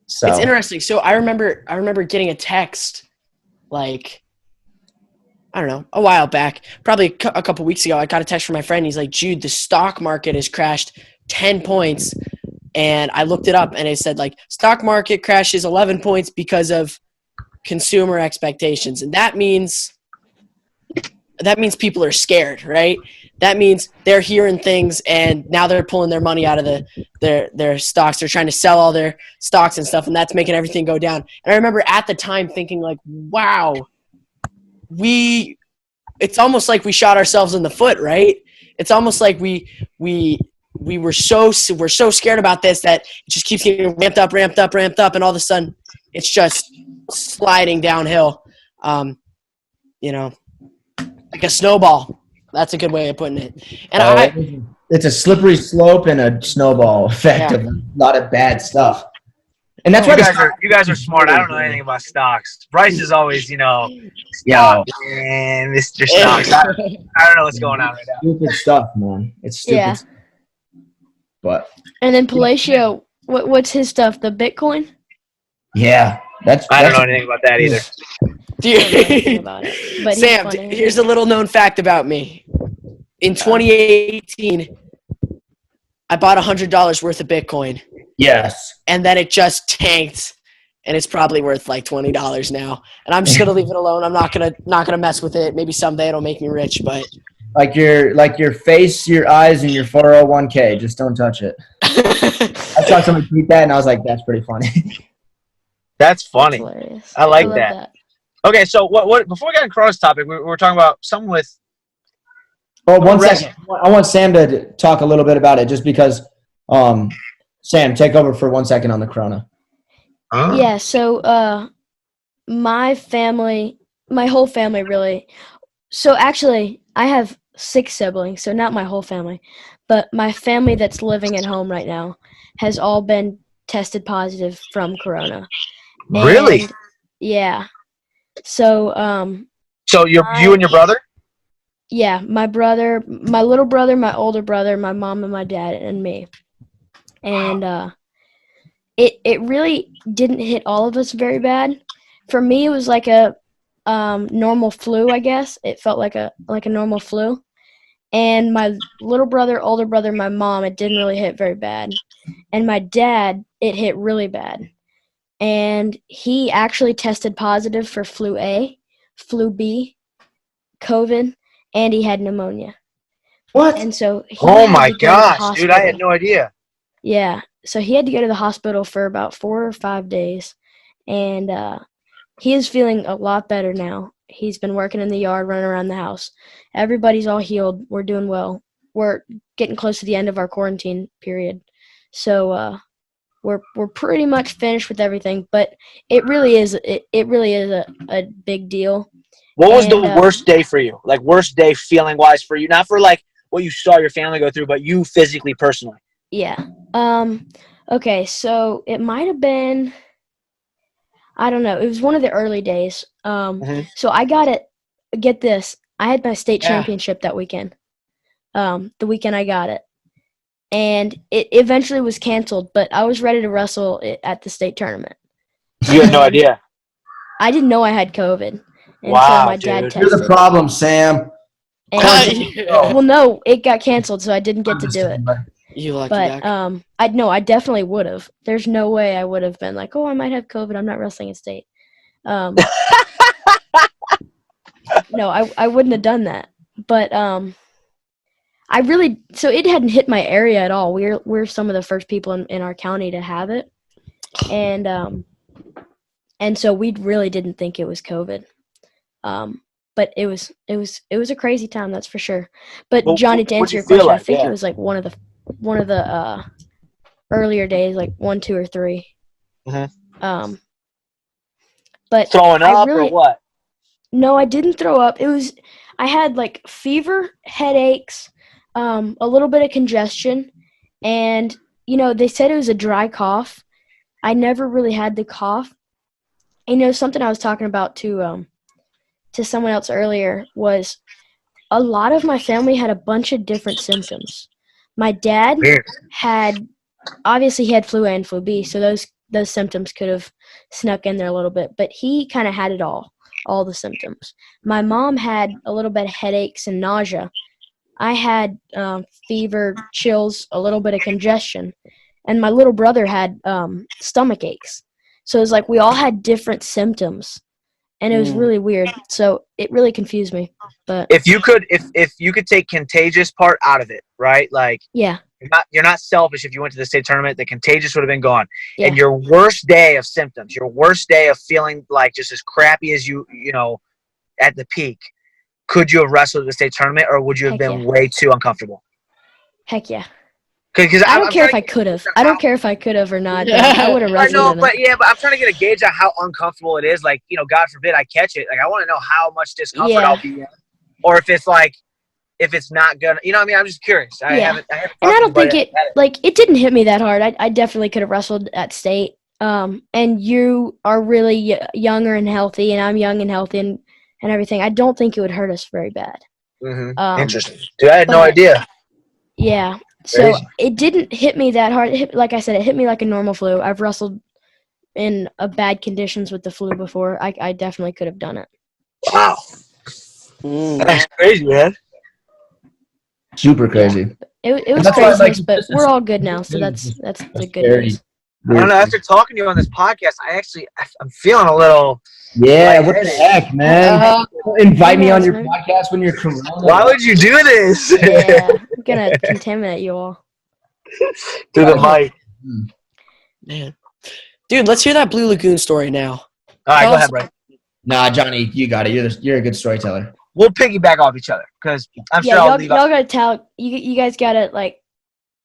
So it's interesting. So I remember getting a text, like, I don't know, a while back, probably a couple weeks ago. I got a text from my friend. He's like, Jude, the stock market has crashed 10 points. And I looked it up, and it said, like, stock market crashes 11 points because of consumer expectations. And that means people are scared, right? That means they're hearing things, and now they're pulling their money out of their stocks. They're trying to sell all their stocks and stuff, and that's making everything go down. And I remember at the time thinking, like, wow, it's almost like we shot ourselves in the foot, right? It's almost like we're so scared about this that it just keeps getting ramped up, and all of a sudden it's just sliding downhill. Like a snowball. That's a good way of putting it. And it's a slippery slope and a snowball effect of a lot of bad stuff. And that's why you guys are smart. I don't know anything about stocks. Bryce is always, stocks and Mr. Stocks. I don't know what's going on right now. Stupid stuff, man. It's stupid. Yeah. But and then Palacio, what's his stuff? The Bitcoin? Yeah. I don't know anything about that either. Don't know anything about it. But he's Sam, funny. here's a little known fact about me. In 2018, I bought $100 worth of Bitcoin, Yes. and then it just tanked, and it's probably worth like $20 now. And I'm just gonna leave it alone. I'm not gonna mess with it. Maybe someday it'll make me rich, but Like your face, your eyes, and your 401k. Just don't touch it. I saw somebody tweet that, and I was like, "That's pretty funny." That's That's funny. hilarious. I like love that. Okay, so what? Before we get on Corona's topic, we were talking about something with. Well, one Rest- second. I want Sam to talk a little bit about it, just because. Sam, take over for 1 second on the Corona. Yeah, so my family, my whole family really. So actually, I have 6 siblings, so not my whole family, but my family that's living at home right now has all been tested positive from Corona. Really? And, yeah. So So you and your brother? yeah, my brother, my little brother, my older brother, my mom and my dad, and me. And it really didn't hit all of us very bad. For me, it was like a normal flu, I guess. It felt like a normal flu. And my little brother, older brother, my mom, it didn't really hit very bad. And my dad, it hit really bad. And he actually tested positive for flu A, flu B, COVID, and he had pneumonia. What? And so he Oh had my to go to the gosh, dude! I had hospital. no idea. Yeah, so he had to go to the hospital for about 4 or 5 days, and he is feeling a lot better now. He's been working in the yard, running around the house. Everybody's all healed. We're doing well. We're getting close to the end of our quarantine period, so we're pretty much finished with everything. But it really is a big deal. What was And, the worst day for you? Like worst day feeling wise for you? Not for like what you saw your family go through, but you physically, personally. Yeah. Okay, so it might have been, I don't know. It was one of the early days. So I got it. Get this. I had my state championship that weekend. The weekend I got it. And it eventually was canceled, but I was ready to wrestle at the state tournament. You had no idea. I didn't know I had COVID until Wow, my dad dude. You're tested. the problem, Sam. And, well, no, it got canceled, so I didn't get to do it. you lucky But duck. I definitely would have. There's no way I would have been like, oh, I might have COVID. I'm not wrestling at state. No, I wouldn't have done that. But I really, so it hadn't hit my area at all. We're some of the first people in our county to have it, and so we really didn't think it was COVID. But it was a crazy time, that's for sure. But Well, Johnny, to what'd answer you your feel question, I like? think Yeah. it was like one of the earlier days, like 1, 2, or 3. Mhm. But Throwing I up really, or what? no, I didn't throw up. I had like fever, headaches, a little bit of congestion, and they said it was a dry cough. I never really had the cough. And something I was talking about to someone else earlier was a lot of my family had a bunch of different symptoms. My dad Weird. obviously he had flu A and flu B, so those symptoms could have snuck in there a little bit, but he kind of had it all the symptoms. My mom had a little bit of headaches and nausea. I had fever, chills, a little bit of congestion, and my little brother had stomach aches. So it was like we all had different symptoms, and it was really weird. So it really confused me. But If you could take contagious part out of it, right? Like yeah, you're not selfish. If you went to the state tournament, the contagious would have been gone. Yeah. And your worst day of symptoms, your worst day of feeling like just as crappy as you at the peak, could you have wrestled at the state tournament, or would you have Heck been yeah. way too uncomfortable? heck yeah. Because I don't care if I could have. I don't care if I could have or not. I would have I wrestled know, in it. but I'm trying to get a gauge on how uncomfortable it is. Like, God forbid I catch it. Like, I want to know how much discomfort Yeah. I'll be in, or if it's not gonna. You know what I mean? I'm just curious. I Yeah. haven't. And I don't think it didn't hit me that hard. I definitely could have wrestled at state. And you are really younger and healthy, and I'm young and healthy and everything. I don't think it would hurt us very bad. Interesting, dude. I had no but- idea. Yeah. So Crazy. it didn't hit me that hard. Like I said, it hit me like a normal flu. I've wrestled in bad conditions with the flu before, I definitely could have done it. Wow. That's crazy, man. Super crazy. It was That's why I like craziness, but this we're is- all good now, so this is that's just the good scary. news. I don't know. After talking to you on this podcast, I'm feeling a little. Yeah, what the heck, man? Invite me on your man. podcast when you're corona. Why would you do this? Yeah, I'm gonna contaminate you all. To the mic. Man. Dude, let's hear that Blue Lagoon story now. All right, Tell go us- ahead, Bryce. Nah, Johnny, you got it. You're a good storyteller. We'll piggyback off each other because I'm sure Yeah, I'll y'all leave out. gotta tell you guys gotta like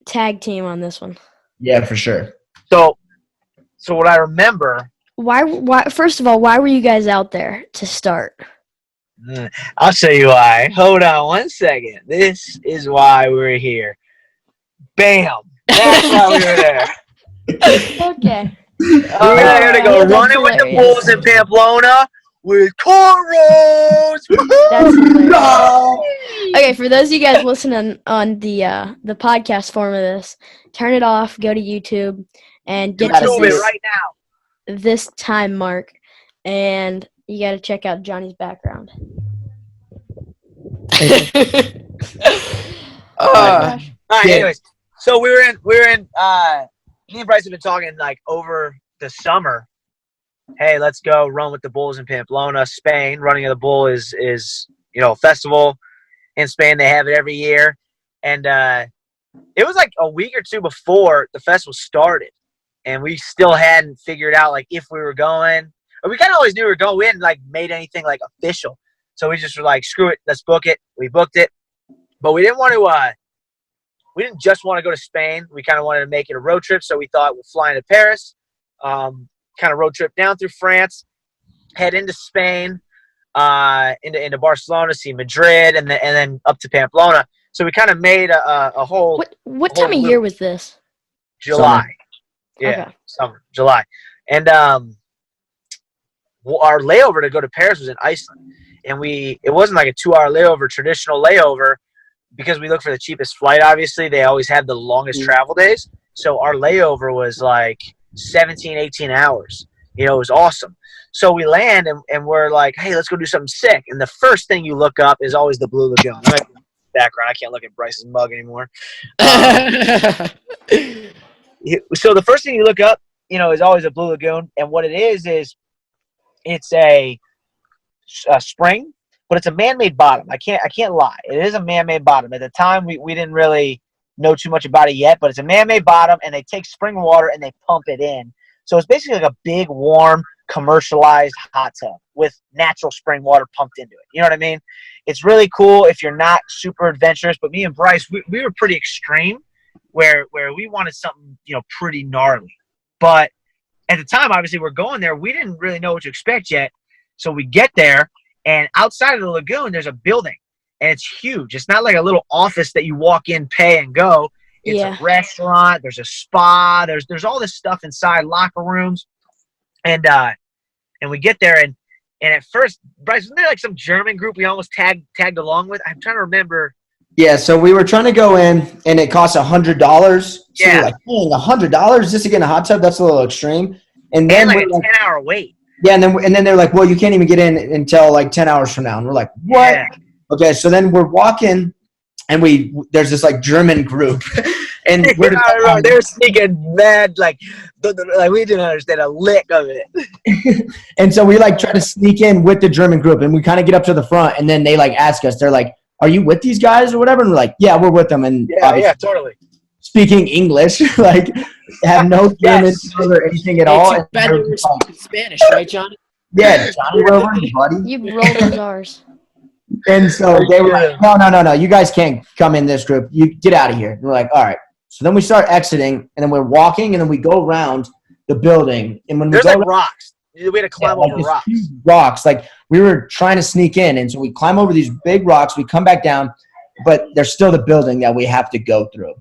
tag team on this one. Yeah, for sure. So what I remember, Why? First of all, why were you guys out there to start? I'll show you why. Hold on one second. This is why we're here. Bam. That's why we were there. Okay. We were there to go That's running with the hilarious. Bulls in Pamplona with cornrows. That's hilarious. Okay, for those of you guys listening on the podcast form of this, turn it off, go to YouTube, and get to YouTube it this, right now. this time mark, and you got to check out Johnny's background. All right. Anyways, so we were in. Me and Bryce have been talking like over the summer. Hey, let's go run with the Bulls in Pamplona, Spain. Running of the Bull is a festival in Spain. They have it every year, and it was like a week or two before the festival started, and we still hadn't figured out like if we were going. Or we kind of always knew we were going. We hadn't like made anything like official, so we just were like, screw it, let's book it. We booked it, but we didn't want to. We didn't just want to go to Spain. We kind of wanted to make it a road trip, so we thought we'll fly into Paris, kind of road trip down through France, head into Spain, into Barcelona, see Madrid, and then up to Pamplona. So we kind of made a whole What time of year was this? July. Summer. Yeah, Okay. summer, July. And our layover to go to Paris was in Iceland. And it wasn't like a 2-hour layover, traditional layover, because we looked for the cheapest flight, obviously. They always have the longest travel days. So our layover was like 17, 18 hours. It was awesome. So we land, and we're like, hey, let's go do something sick. And the first thing you look up is always the Blue Lagoon. Background. I can't look at Bryce's mug anymore. So the first thing you look up, is always a Blue Lagoon. And what it is it's a spring, but it's a man-made bottom. I can't lie. It is a man-made bottom. At the time, we didn't really know too much about it yet, but it's a man-made bottom, and they take spring water and they pump it in. So it's basically like a big, warm, commercialized hot tub with natural spring water pumped into it. You know what I mean? It's really cool if you're not super adventurous, but me and Bryce, we were pretty extreme where we wanted something, pretty gnarly. But at the time, obviously, we're going there. We didn't really know what to expect yet. So we get there, and outside of the lagoon, there's a building, and it's huge. It's not like a little office that you walk in, pay, and go. It's a restaurant. There's a spa. There's all this stuff inside, locker rooms, and we get there, and at first, Bryce, wasn't there like some German group we almost tagged along with? I'm trying to remember. Yeah, so we were trying to go in, and it cost $100. So Yeah. we're like, dang, $100 just to get in a hot tub? That's a little extreme. And then And like we're a 10-hour wait. yeah, and then they're like, well, you can't even get in until like 10 hours from now. And we're like, what? Yeah. Okay, so then we're walking, and there's this like German group, and They were sneaking mad, like we didn't understand a lick of it. and so we like try to sneak in with the German group, and we kind of get up to the front, and then they like ask us, they're like, are you with these guys or whatever? And we're like, yeah, we're with them. And Yeah, totally. speaking English, like have no German or anything at all. It's better than speaking Spanish, right, Johnny? Yeah, Johnny, where were you, buddy? You rolled those R's. And so they were like, no, you guys can't come in this group. You get out of here. And we're like, all right. So then we start exiting, and then we're walking, and then we go around the building. And when There's we go like rocks. We had to climb over these rocks. huge rocks. Like we were trying to sneak in, and so we climb over these big rocks. We come back down, but there's still the building that we have to go through.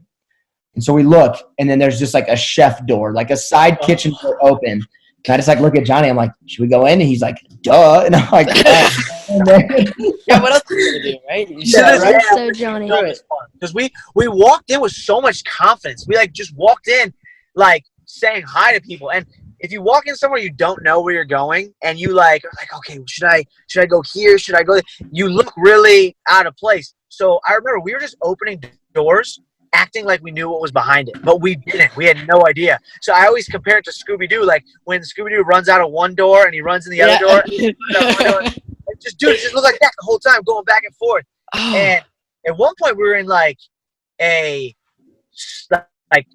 And so we look, and then there's just like a chef door, like a side kitchen door open. And I just like look at Johnny. I'm like, should we go in? And he's like, duh. And I'm like, Yeah, what else are you gonna do, right? You Yeah, said, right? That's so Johnny. Because we walked in with so much confidence. We like just walked in like saying hi to people, and if you walk in somewhere you don't know where you're going and you like are like, okay, should I go here? Should I go there? You look really out of place. So I remember we were just opening doors, acting like we knew what was behind it, but we didn't. We had no idea. So I always compare it to Scooby-Doo, like when Scooby-Doo runs out of one door and he runs in the other door. Just look like that the whole time, going back and forth. Oh. And at one point we were in like a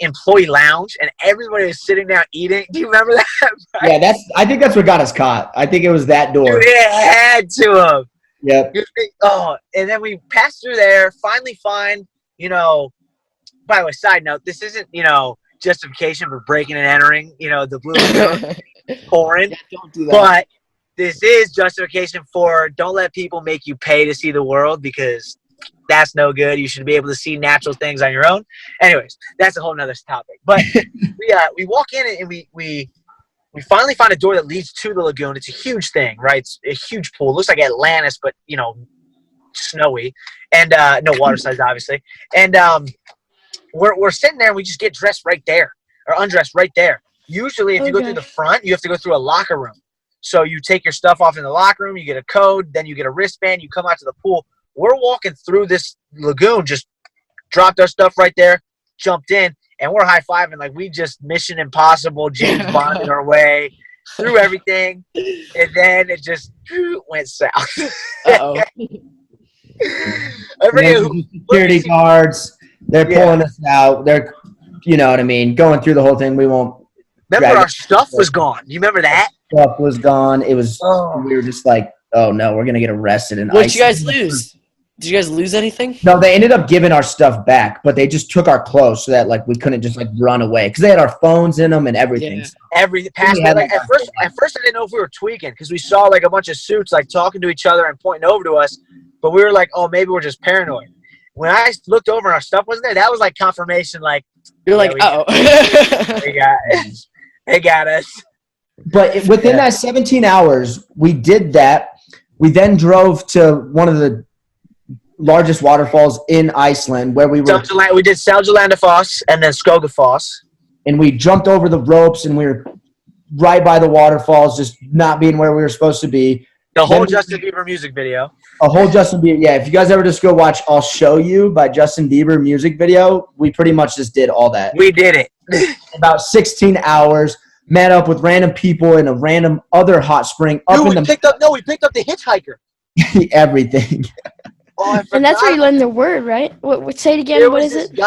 employee lounge and everybody was sitting down eating. Do you remember that? Yeah, I think that's what got us caught. I think it was that door. Dude, it had to have. Yep. Oh, and then we passed through there, finally find, by the way, side note, this isn't, justification for breaking and entering, the Blue Lagoon, foreign. Yeah, don't do that. But this is justification for don't let people make you pay to see the world, because that's no good. You should be able to see natural things on your own. Anyways, that's a whole nother topic. But we walk in and we finally find a door that leads to the lagoon. It's a huge thing, right? It's a huge pool. It looks like Atlantis, but, snowy. And no water slides, obviously. And we're sitting there and we just get dressed right there, or undressed right there. Usually if you go through the front, you have to go through a locker room. So you take your stuff off in the locker room, you get a code, then you get a wristband, you come out to the pool. We're walking through this lagoon, just dropped our stuff right there, jumped in, and we're high-fiving like we just Mission Impossible, James Bonded our way through everything, and then it just went south. Uh-oh. I forget Security guards, they're pulling us out. They're, you know what I mean, going through the whole thing. We won't. Remember, our stuff was gone. You remember that? Stuff was gone. It was. We were just like, oh no, we're gonna get arrested. And what did you guys lose? Did you guys lose anything? No, they ended up giving our stuff back, but they just took our clothes so that like we couldn't just like run away, because they had our phones in them and everything. Yeah. So At first I didn't know if we were tweaking, because we saw like a bunch of suits like talking to each other and pointing over to us, but we were like, oh, maybe we're just paranoid. When I looked over and our stuff wasn't there, that was like confirmation. Like, you're like, oh, they got us. But within that 17 hours, we did that. We then drove to one of the largest waterfalls in Iceland, where we were. We did Seljalandifoss and then Skogafoss. And we jumped over the ropes, and we were right by the waterfalls, just not being where we were supposed to be. The whole Justin Bieber music video. A whole Justin Bieber. Yeah, if you guys ever just go watch I'll Show You by Justin Bieber music video, we pretty much just did all that. We did it. About 16 hours, met up with random people in a random other hot spring. We picked up the hitchhiker. Everything. And that's where you learn the word, right? What say it again? What is it? There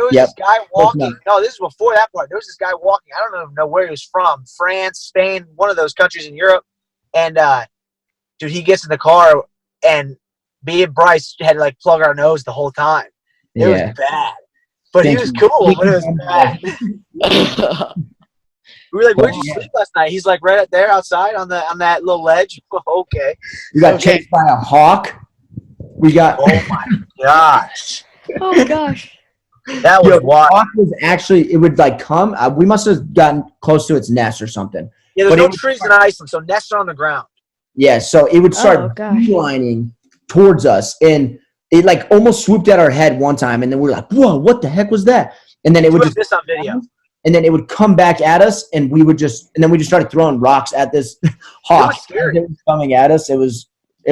was this guy walking. No, this is before that part. There was this guy walking. I don't know where he was from. France, Spain, one of those countries in Europe. And, dude, he gets in the car, and me and Bryce had to, like, plug our nose the whole time. It was bad. But he was cool, but it was bad. We were like, where'd you sleep last night? He's like, right up there outside on that little ledge. Okay. We got chased by a hawk. We got. Oh, my gosh. Oh, gosh. That was wild. The hawk was actually, it would like come. We must have gotten close to its nest or something. Yeah, there's no trees in Iceland, so nests are on the ground. Yeah, so it would start lining towards us, and it like almost swooped at our head one time, and then we were like, "Whoa, what the heck was that?" And then it would just this on video. And then it would come back at us, and we just started throwing rocks at this hawk. It was scary. It was coming at us. It was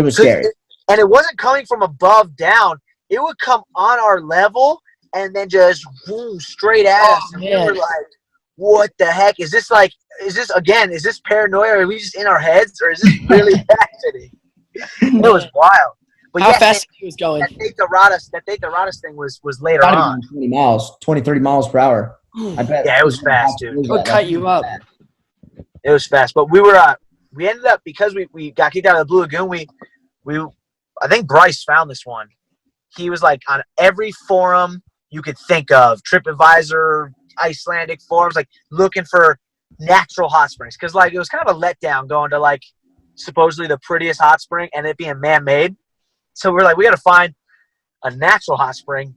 scary. And it wasn't coming from above down. It would come on our level and then just boom, straight at us. And we were like, what the heck? Is this paranoia? Are we just in our heads, or is this really happening? It was wild. But how fast he was going? That Date thing was later on. 30 miles per hour. I bet. Yeah, it was fast, dude. It would cut you up. It was fast. But we ended up, because we got kicked out of the Blue Lagoon, I think Bryce found this one. He was like on every forum you could think of, TripAdvisor, Icelandic forums, like looking for natural hot springs. Because like it was kind of a letdown going to like supposedly the prettiest hot spring and it being man-made. So we're like, we got to find a natural hot spring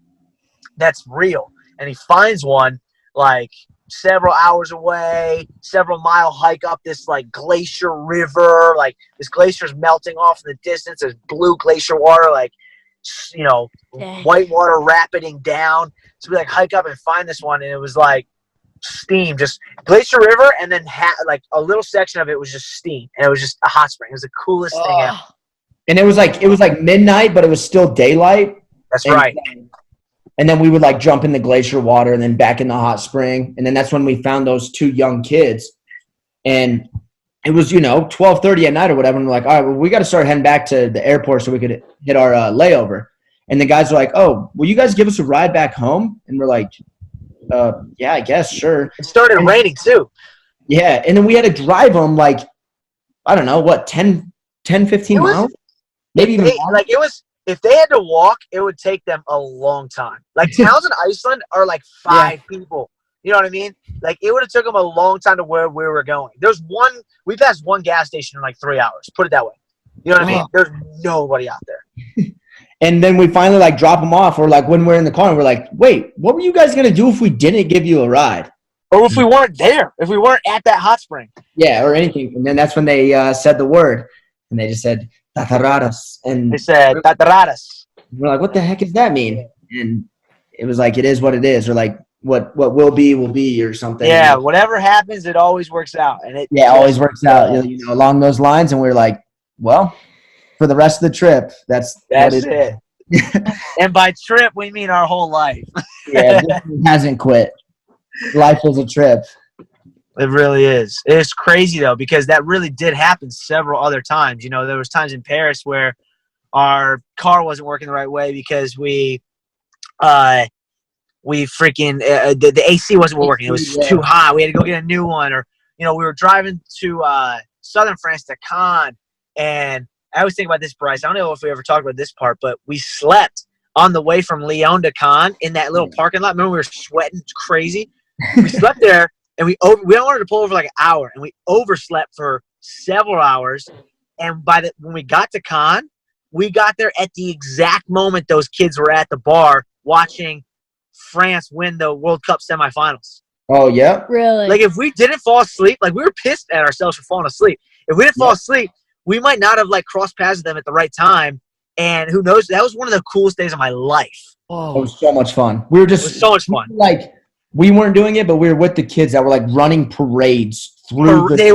that's real. And he finds one like several hours away, several mile hike up this like glacier river. Like this glacier's melting off in the distance. There's blue glacier water, like, white water rapiding down. So we like hike up and find this one, and it was like steam, just Glacier River, and then like a little section of it was just steam, and it was just a hot spring. It was the coolest thing ever. And it was like midnight, but it was still daylight. That's right. And then we would like jump in the glacier water and then back in the hot spring. And then that's when we found those two young kids. And it was, 12:30 at night or whatever. And we're like, all right, well, we got to start heading back to the airport so we could hit our layover. And the guys were like, oh, will you guys give us a ride back home? And we're like, yeah, I guess, sure. It started raining too. Yeah. And then we had to drive them like, I don't know, 10, 15 miles? Maybe even more. Like it was, if they had to walk, it would take them a long time. Like towns in Iceland are like 5 people. You know what I mean? Like it would have took them a long time to where we were going. We passed one gas station in like 3 hours. Put it that way. You know what I mean? There's nobody out there. And then we finally like drop them off, or like when we're in the car and we're like, wait, what were you guys going to do if we didn't give you a ride? Or if we weren't there, if we weren't at that hot spring. Yeah, or anything. And then that's when they said the word. And they just said, tatararas. And they said, tatararas. We're like, what the heck does that mean? And it was like, it is what it is. Or like, what will be or something. Yeah, whatever happens, it always works out. And it always works out, along those lines. And we're like, well, for the rest of the trip, that's it. And by trip, we mean our whole life. Yeah, it hasn't quit. Life is a trip. It really is. It's crazy, though, because that really did happen several other times. There was times in Paris where our car wasn't working the right way because we freaking the AC wasn't working. It was too hot. We had to go get a new one. Or, we were driving to southern France to Cannes, and I always think about this, Bryce. I don't know if we ever talked about this part, but we slept on the way from Lyon to Cannes in that little parking lot. Remember, we were sweating crazy. We slept there, and we wanted to pull over like an hour, and we overslept for several hours. And when we got to Cannes, we got there at the exact moment those kids were at the bar watching France win the World Cup semifinals. Oh, yeah? Really? Like, if we didn't fall asleep, like, we were pissed at ourselves for falling asleep. If we didn't fall asleep, we might not have, like, crossed paths with them at the right time. And who knows? That was one of the coolest days of my life. Oh, it was so much fun. We were just – it was so much fun. Like, we weren't doing it, but we were with the kids that were, like, running parades through They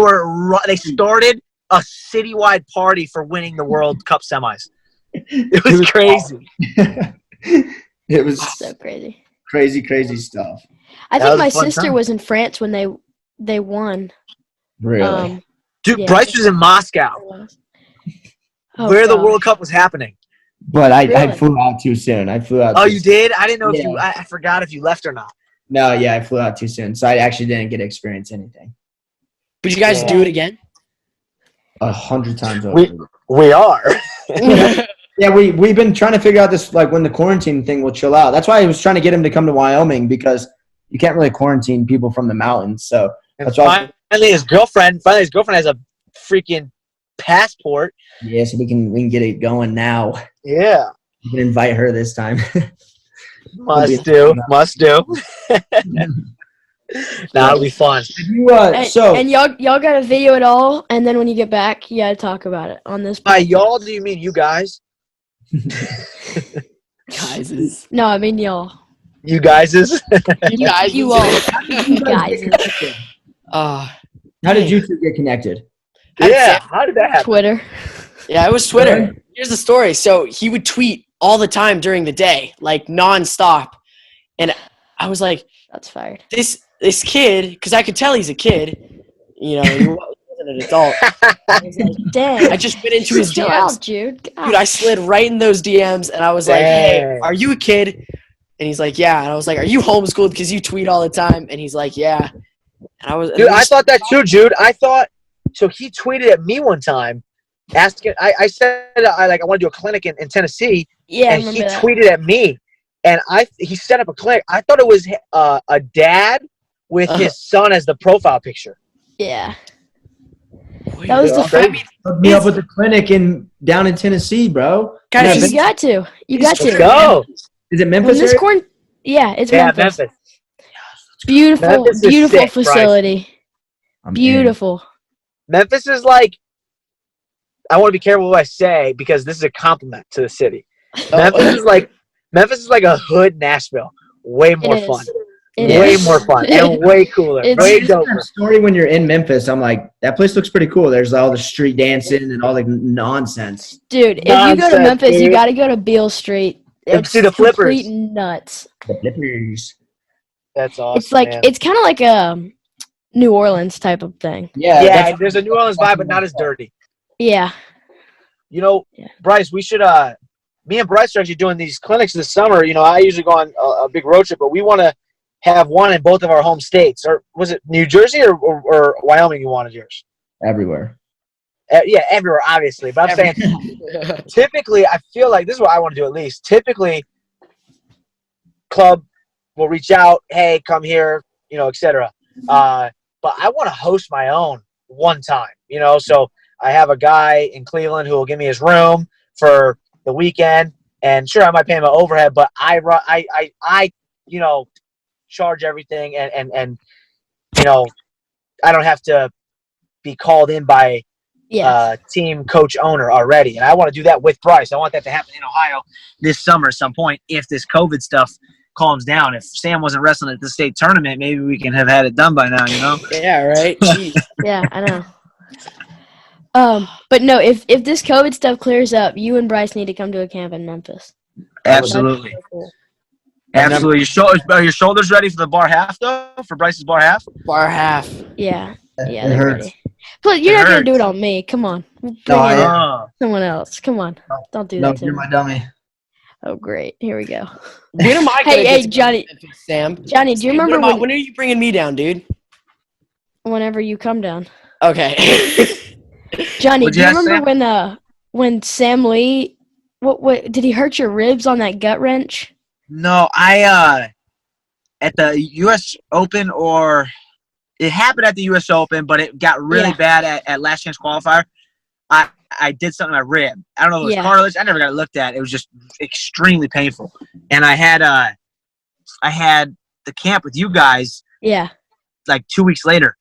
started a citywide party for winning the World Cup semis. It was crazy. It was so crazy. Crazy stuff. I think my sister was in France when they won. Really? Dude, yeah. Bryce was in Moscow, where the World Cup was happening. But I flew out too soon. Oh, you did? I didn't know if you – I forgot if you left or not. No, yeah, I flew out too soon. So I actually didn't get to experience anything. Would you guys do it again? 100 times over. We are. Yeah, we've been trying to figure out this, like, when the quarantine thing will chill out. That's why I was trying to get him to come to Wyoming, because you can't really quarantine people from the mountains. So that's why. Finally, his girlfriend has a freaking passport. Yeah, so we can get it going now. Yeah. You can invite her this time. Must do. That'll be fun. And y'all gotta video it all, and then when you get back, you gotta talk about it on this. By y'all, do you mean you guys? Guys. No, I mean y'all. You guys is? You all. You guys. How did you two get connected? Yeah, how did that happen? Twitter. Yeah, it was Twitter. Here's the story. So he would tweet all the time during the day, like nonstop. And I was like, that's fired. This kid, because I could tell he's a kid, he wasn't an adult. I was like, dang. I just went into his Chill DMs. out, Jude. Dude, I slid right in those DMs, and I was like, hey, are you a kid? And he's like, yeah. And I was like, are you homeschooled because you tweet all the time? And he's like, yeah. And I thought that too, Jude. So he tweeted at me one time, asking. I said I want to do a clinic in Tennessee. Yeah, and he tweeted at me, and he set up a clinic. I thought it was a dad with his son as the profile picture. Yeah. That was Hook me up with the clinic down in Tennessee, bro. Guys, you got to. Let's go. Is it Memphis? Yeah, it's Memphis. Memphis. Beautiful sick, facility. Beautiful. Memphis is like, I want to be careful what I say because this is a compliment to the city. Memphis is like a hood Nashville. Way more fun. Way more fun and way cooler. Way That doper. story when you're in Memphis, I'm like, that place looks pretty cool. There's all the street dancing and all the nonsense. Dude, if you go to Nonsense, Memphis, you dude. got to go to Beale Street. It's See the flippers. complete nuts. The flippers. That's awesome. It's like man. it's kind of like a New Orleans type of thing. Yeah, Yeah, there's a New Orleans vibe, but not as dirty. Yeah. You know, Yeah. Bryce, we should me and Bryce are actually doing these clinics this summer. You know, I usually go on a big road trip, but we want to have one in both of our home states. Or was it New Jersey or Wyoming you wanted yours? everywhere. Yeah, everywhere, obviously. But I'm saying typically, I feel like this is what I want to do at least. Typically, club will reach out, hey, come here, you know, etc. But I want to host my own one time, you know. So I have a guy in Cleveland who will give me his room for the weekend, and sure, I might pay him an overhead, but I you know, charge everything, and you know, I don't have to be called in by Yeah. team coach owner already, and I want to do that with Bryce. I want that to happen in Ohio this summer at some point if this COVID stuff calms down. If Sam wasn't wrestling at the state tournament, maybe we can have had it done by now, you know. Yeah, right. Jeez. Yeah, I know. But no, if this COVID stuff clears up, you and Bryce need to come to a camp in Memphis. Absolutely. That's so cool. Absolutely. Are your shoulders ready for the bar half though? For Bryce's bar half? Bar half. Yeah. Yeah, It they're hurts. ready. But you're It not gonna hurts. do it on me. Come on. Bring No, in Oh. someone else. Come on. Don't do No, that to you're me. my dummy. Oh, great. Here we go. When am I? Hey, gonna get to Johnny. Memphis, Sam. Johnny, do you remember When are you bringing me down, dude? whenever you come down? Okay. Johnny, What'd do you you ask, remember when Sam Lee what did he hurt your ribs on that gut wrench? No, I at the US Open, or it happened at the US Open, but it got really Yeah. bad at last chance qualifier. I did something to my rib. I don't know if it was Yeah. cartilage. I never got it looked at. It was just extremely painful. And I had the camp with you guys Yeah. like 2 weeks later.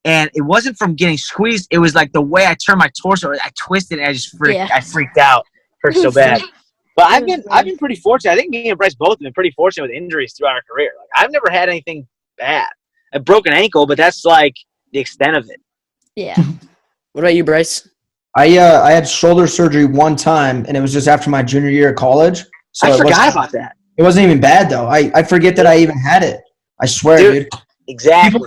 And it wasn't from getting squeezed. It was like the way I turned my torso. I twisted and I freaked out. Hurt so bad. But I've been pretty fortunate. I think me and Bryce both have been pretty fortunate with injuries throughout our career. Like, I've never had anything bad. A broken ankle, but that's like the extent of it. Yeah. What about you, Bryce? I had shoulder surgery one time, and it was just after my junior year of college. So I forgot about that. It wasn't even bad though. I forget that I even had it. I swear, dude. Exactly.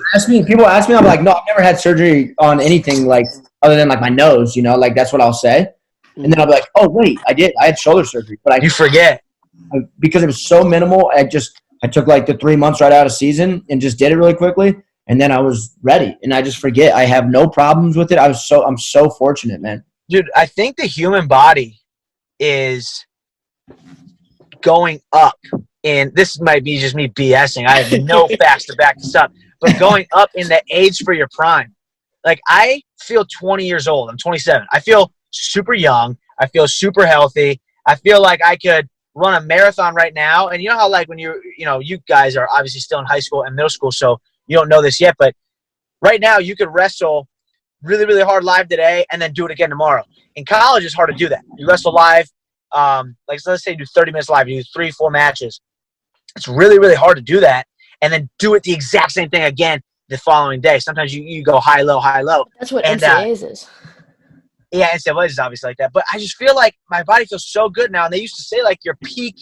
People ask me, I'm like, no, I've never had surgery on anything like other than like my nose, you know, like that's what I'll say. And then I'll be like, oh wait, I had shoulder surgery, but You forget. because it was so minimal, I took like the 3 months right out of season and just did it really quickly, and then I was ready. And I just forget. I have no problems with it. I'm so fortunate, man. Dude, I think the human body is going up, and this might be just me BSing. I have no facts to back this up, but going up in the age for your prime. Like, I feel 20 years old. I'm 27. I feel super young. I feel super healthy. I feel like I could run a marathon right now. And you know how, like, when you guys are obviously still in high school and middle school, so you don't know this yet, but right now you could wrestle really, really hard live today and then do it again tomorrow. In college, it's hard to do that. You wrestle live, like, so let's say you do 30 minutes live, you do 3-4 matches. It's really, really hard to do that and then do it the exact same thing again the following day. Sometimes you go high, low, high, low. That's what And, NCAAs is. Yeah, NCAA is obviously like that. But I just feel like my body feels so good now. And they used to say, like, your peak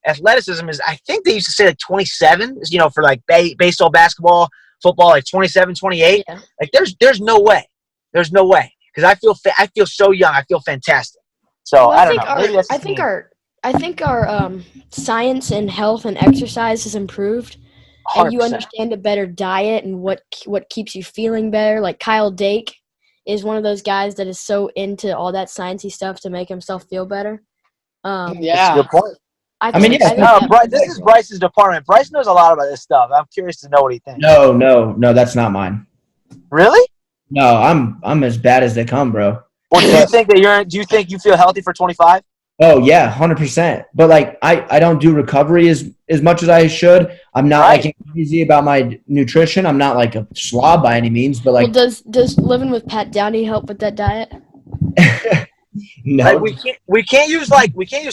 athleticism is, I think they used to say, like, 27, you know, for, like, baseball, basketball, football, like 27, 28. Yeah. Like, there's no way. There's no way. Because I feel so young. I feel fantastic. So, Well, I don't know. Maybe that's I just think me. our science and health and exercise has improved, and you 100%. understand a better diet and what keeps you feeling better. Like Kyle Dake is one of those guys that is so into all that sciencey stuff to make himself feel better. That's a Yeah. good point. I mean, think yeah, that- This is Bryce's department. Bryce knows a lot about this stuff. I'm curious to know what he thinks. No, that's not mine. Really? No, I'm as bad as they come, bro. Or do you think you feel healthy for 25? Oh yeah, 100%. But like, I don't do recovery as much as I should. I'm not Right. like crazy about my nutrition. I'm not like a slob by any means, but like, well, does living with Pat Downey help with that diet? no. Like, we can't use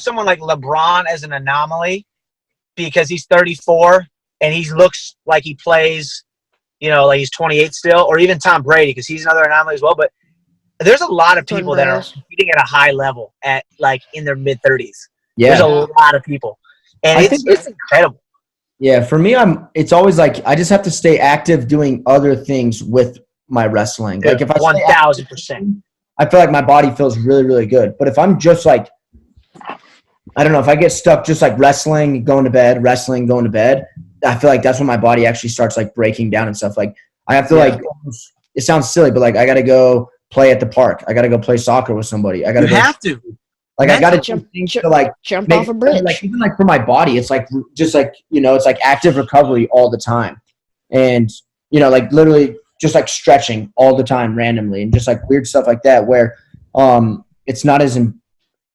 someone like LeBron as an anomaly because he's 34 and he looks like he plays, like he's 28 still, or even Tom Brady, because he's another anomaly as well. But there's a lot of people that are competing at a high level at like in their mid 30s. Yeah. There's a lot of people, and it's incredible. Yeah, for me, it's always like I just have to stay active doing other things with my wrestling. Like if I 1,000%, I feel like my body feels really, really good. But if I'm just like, I don't know, if I get stuck just like wrestling, going to bed, I feel like that's when my body actually starts like breaking down and stuff. Like I have to it sounds silly, but like I got to go play at the park. I got to go play soccer with somebody. I got to have to. Like I got to jump off a bridge. Like even like for my body, it's like just like it's like active recovery all the time, and like literally just like stretching all the time randomly, and just like weird stuff like that. Where it's not as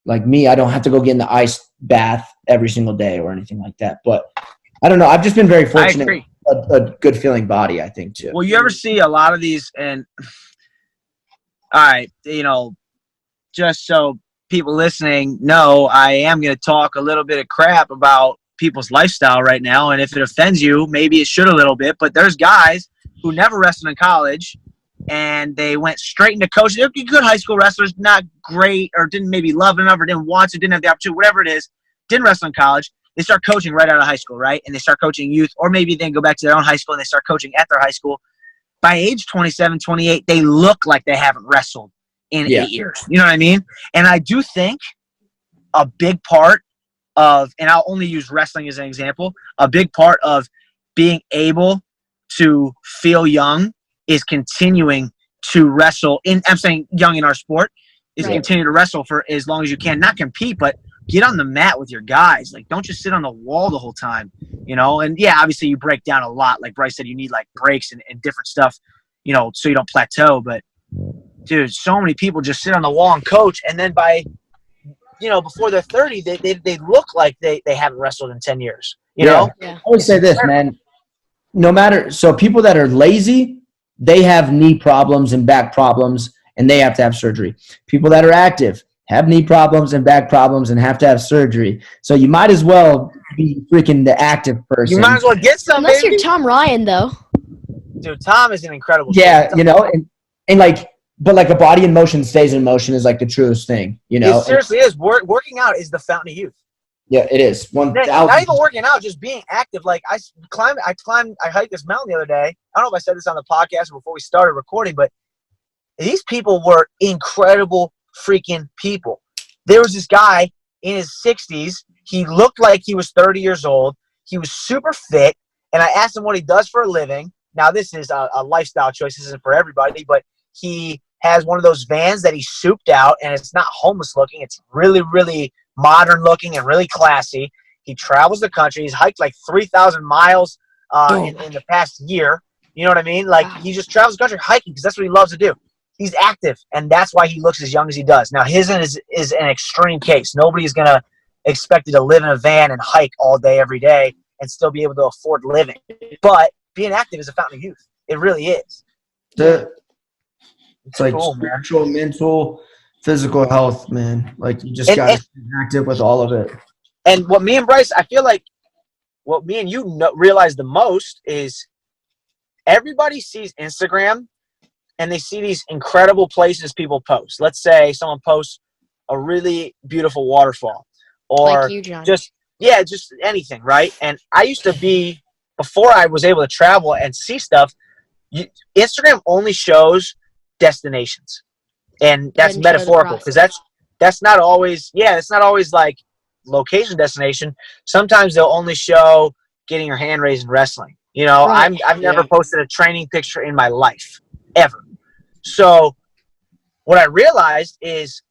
like me, I don't have to go get in the ice bath every single day or anything like that. But I don't know. I've just been very fortunate. A good feeling body, I think too. Well, you ever see a lot of these, and all right, just so people listening know, I am going to talk a little bit of crap about people's lifestyle right now, and if it offends you, maybe it should a little bit, but there's guys who never wrestled in college, and they went straight into coaching. They're good high school wrestlers, not great, or didn't maybe love enough, or didn't want to, didn't have the opportunity, whatever it is, didn't wrestle in college. They start coaching right out of high school, right? And they start coaching youth, or maybe they go back to their own high school and they start coaching at their high school. By age 27, 28, they look like they haven't wrestled in 8 years. You know what I mean? And I do think a big part of, and I'll only use wrestling as an example, a big part of being able to feel young is continuing to wrestle I'm saying young in our sport, is continue to wrestle for as long as you can. Not compete, but get on the mat with your guys. Like, don't just sit on the wall the whole time, And yeah, obviously you break down a lot. Like Bryce said, you need like breaks and different stuff, so you don't plateau. But dude, so many people just sit on the wall and coach, and then by, before they're 30, they look like they haven't wrestled in 10 years. You know? Yeah. I always say this, man. No matter, so people that are lazy, they have knee problems and back problems, and they have to have surgery. People that are active have knee problems and back problems and have to have surgery. So you might as well be freaking the active person. You might as well get some. Unless you're Tom Ryan, though. Dude, Tom is an incredible. Yeah, and like, but like a body in motion stays in motion is like the truest thing, It seriously is. Working out is the fountain of youth. Yeah, it is. 1,000. Not even working out, just being active. Like I hiked this mountain the other day. I don't know if I said this on the podcast or before we started recording, but these people were incredible freaking people. There was this guy in his 60s. He looked like he was 30 years old. He was super fit, and I asked him what he does for a living. Now, this is a lifestyle choice. This isn't for everybody, but he has one of those vans that he souped out, and it's not homeless looking. It's really, really modern looking and really classy. He travels the country. He's hiked like 3,000 miles in the past year. You know what I mean? Like, he just travels the country hiking because that's what he loves to do. He's active, and that's why he looks as young as he does. Now, his is an extreme case. Nobody's going to expect you to live in a van and hike all day, every day, and still be able to afford living. But being active is a fountain of youth. It really is. It's like cool, spiritual, mental, physical health, man. Like, you just got to be active with all of it. And what me and Bryce, I feel like what me and you realize the most is everybody sees Instagram and they see these incredible places people post. Let's say someone posts a really beautiful waterfall or like you, Johnny. just anything, right? And I used to be, before I was able to travel and see stuff, Instagram only shows destinations. And that's metaphorical because that's not always, it's not always like location destination. Sometimes they'll only show getting your hand raised in wrestling. Right. I've never posted a training picture in my life, ever. So what I realized is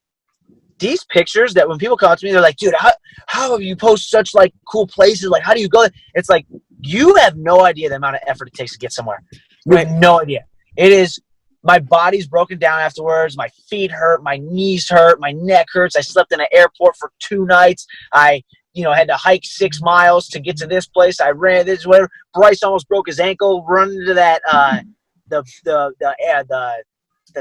these pictures that when people come up to me, they're like, dude, how have you post such like cool places? Like, how do you go? It's like, you have no idea the amount of effort it takes to get somewhere. You have no idea. It is, my body's broken down afterwards. My feet hurt. My knees hurt. My neck hurts. I slept in an airport for 2 nights. I, had to hike 6 miles to get to this place. I ran this, whatever. Bryce almost broke his ankle running to that, the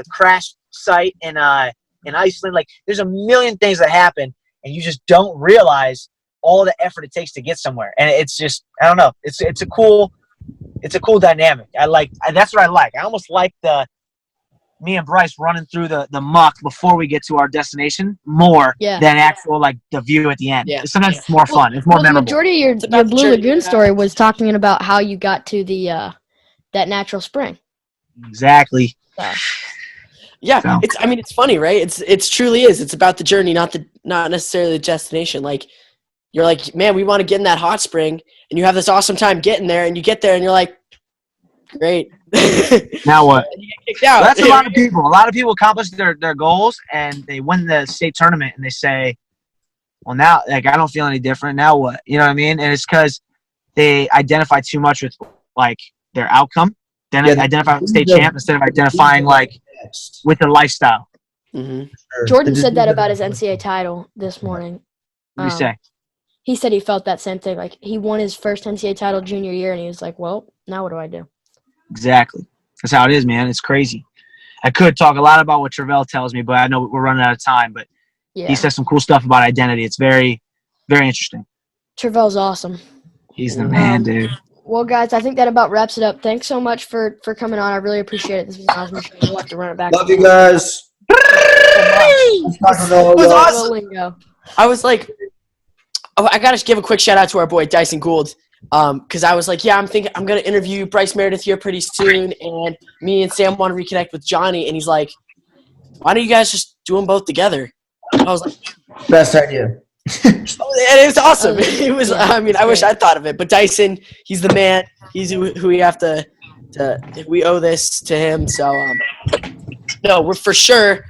crash site in Iceland. Like, there's a million things that happen, and you just don't realize all the effort it takes to get somewhere. And it's just, I don't know. It's a cool dynamic. That's what I like. I almost like me and Bryce running through the muck before we get to our destination more than actual like the view at the end. Yeah. Sometimes it's more fun. It's more memorable. The majority of your Blue Lagoon story was talking about how you got to the that natural spring. Exactly. So. Yeah, it's funny, right? It's truly is. It's about the journey, not necessarily the destination. Like you're like, man, we want to get in that hot spring, and you have this awesome time getting there, and you get there, and you're like, great. Now what? And you get kicked out. Well, that's a lot of people. A lot of people accomplish their goals, and they win the state tournament, and they say, well, now, like, I don't feel any different. Now what? You know what I mean? And it's because they identify too much with, like, their outcome. Then they identify with state champ instead of identifying, like, with the lifestyle. Mm-hmm. Jordan said that about his NCAA title this morning. What do you say? He said he felt that same thing. Like, he won his first NCAA title junior year, and he was like, well, now what do I do? Exactly. That's how it is, man. It's crazy. I could talk a lot about what Travell tells me, but I know we're running out of time. But he says some cool stuff about identity. It's very, very interesting. Travell's awesome. He's the man, dude. Well, guys, I think that about wraps it up. Thanks so much for coming on. I really appreciate it. This was an awesome show. We'll have to run it back. Love you guys. It was awesome. I was like, I gotta give a quick shout out to our boy Dyson Gould, because I was like, I'm gonna interview Bryce Meredith here pretty soon, and me and Sam want to reconnect with Johnny, and he's like, why don't you guys just do them both together? I was like, best idea. And it was awesome. It was. I mean, I wish I'd thought of it, but Dyson, he's the man. He's who we have to. We owe this to him. So, no, we're for sure.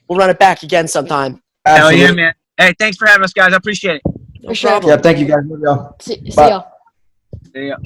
We'll run it back again sometime. Hell yeah, man. Hey, thanks for having us, guys. I appreciate it. For sure. problem. Yeah, thank you guys. Love y'all. See y'all. See ya.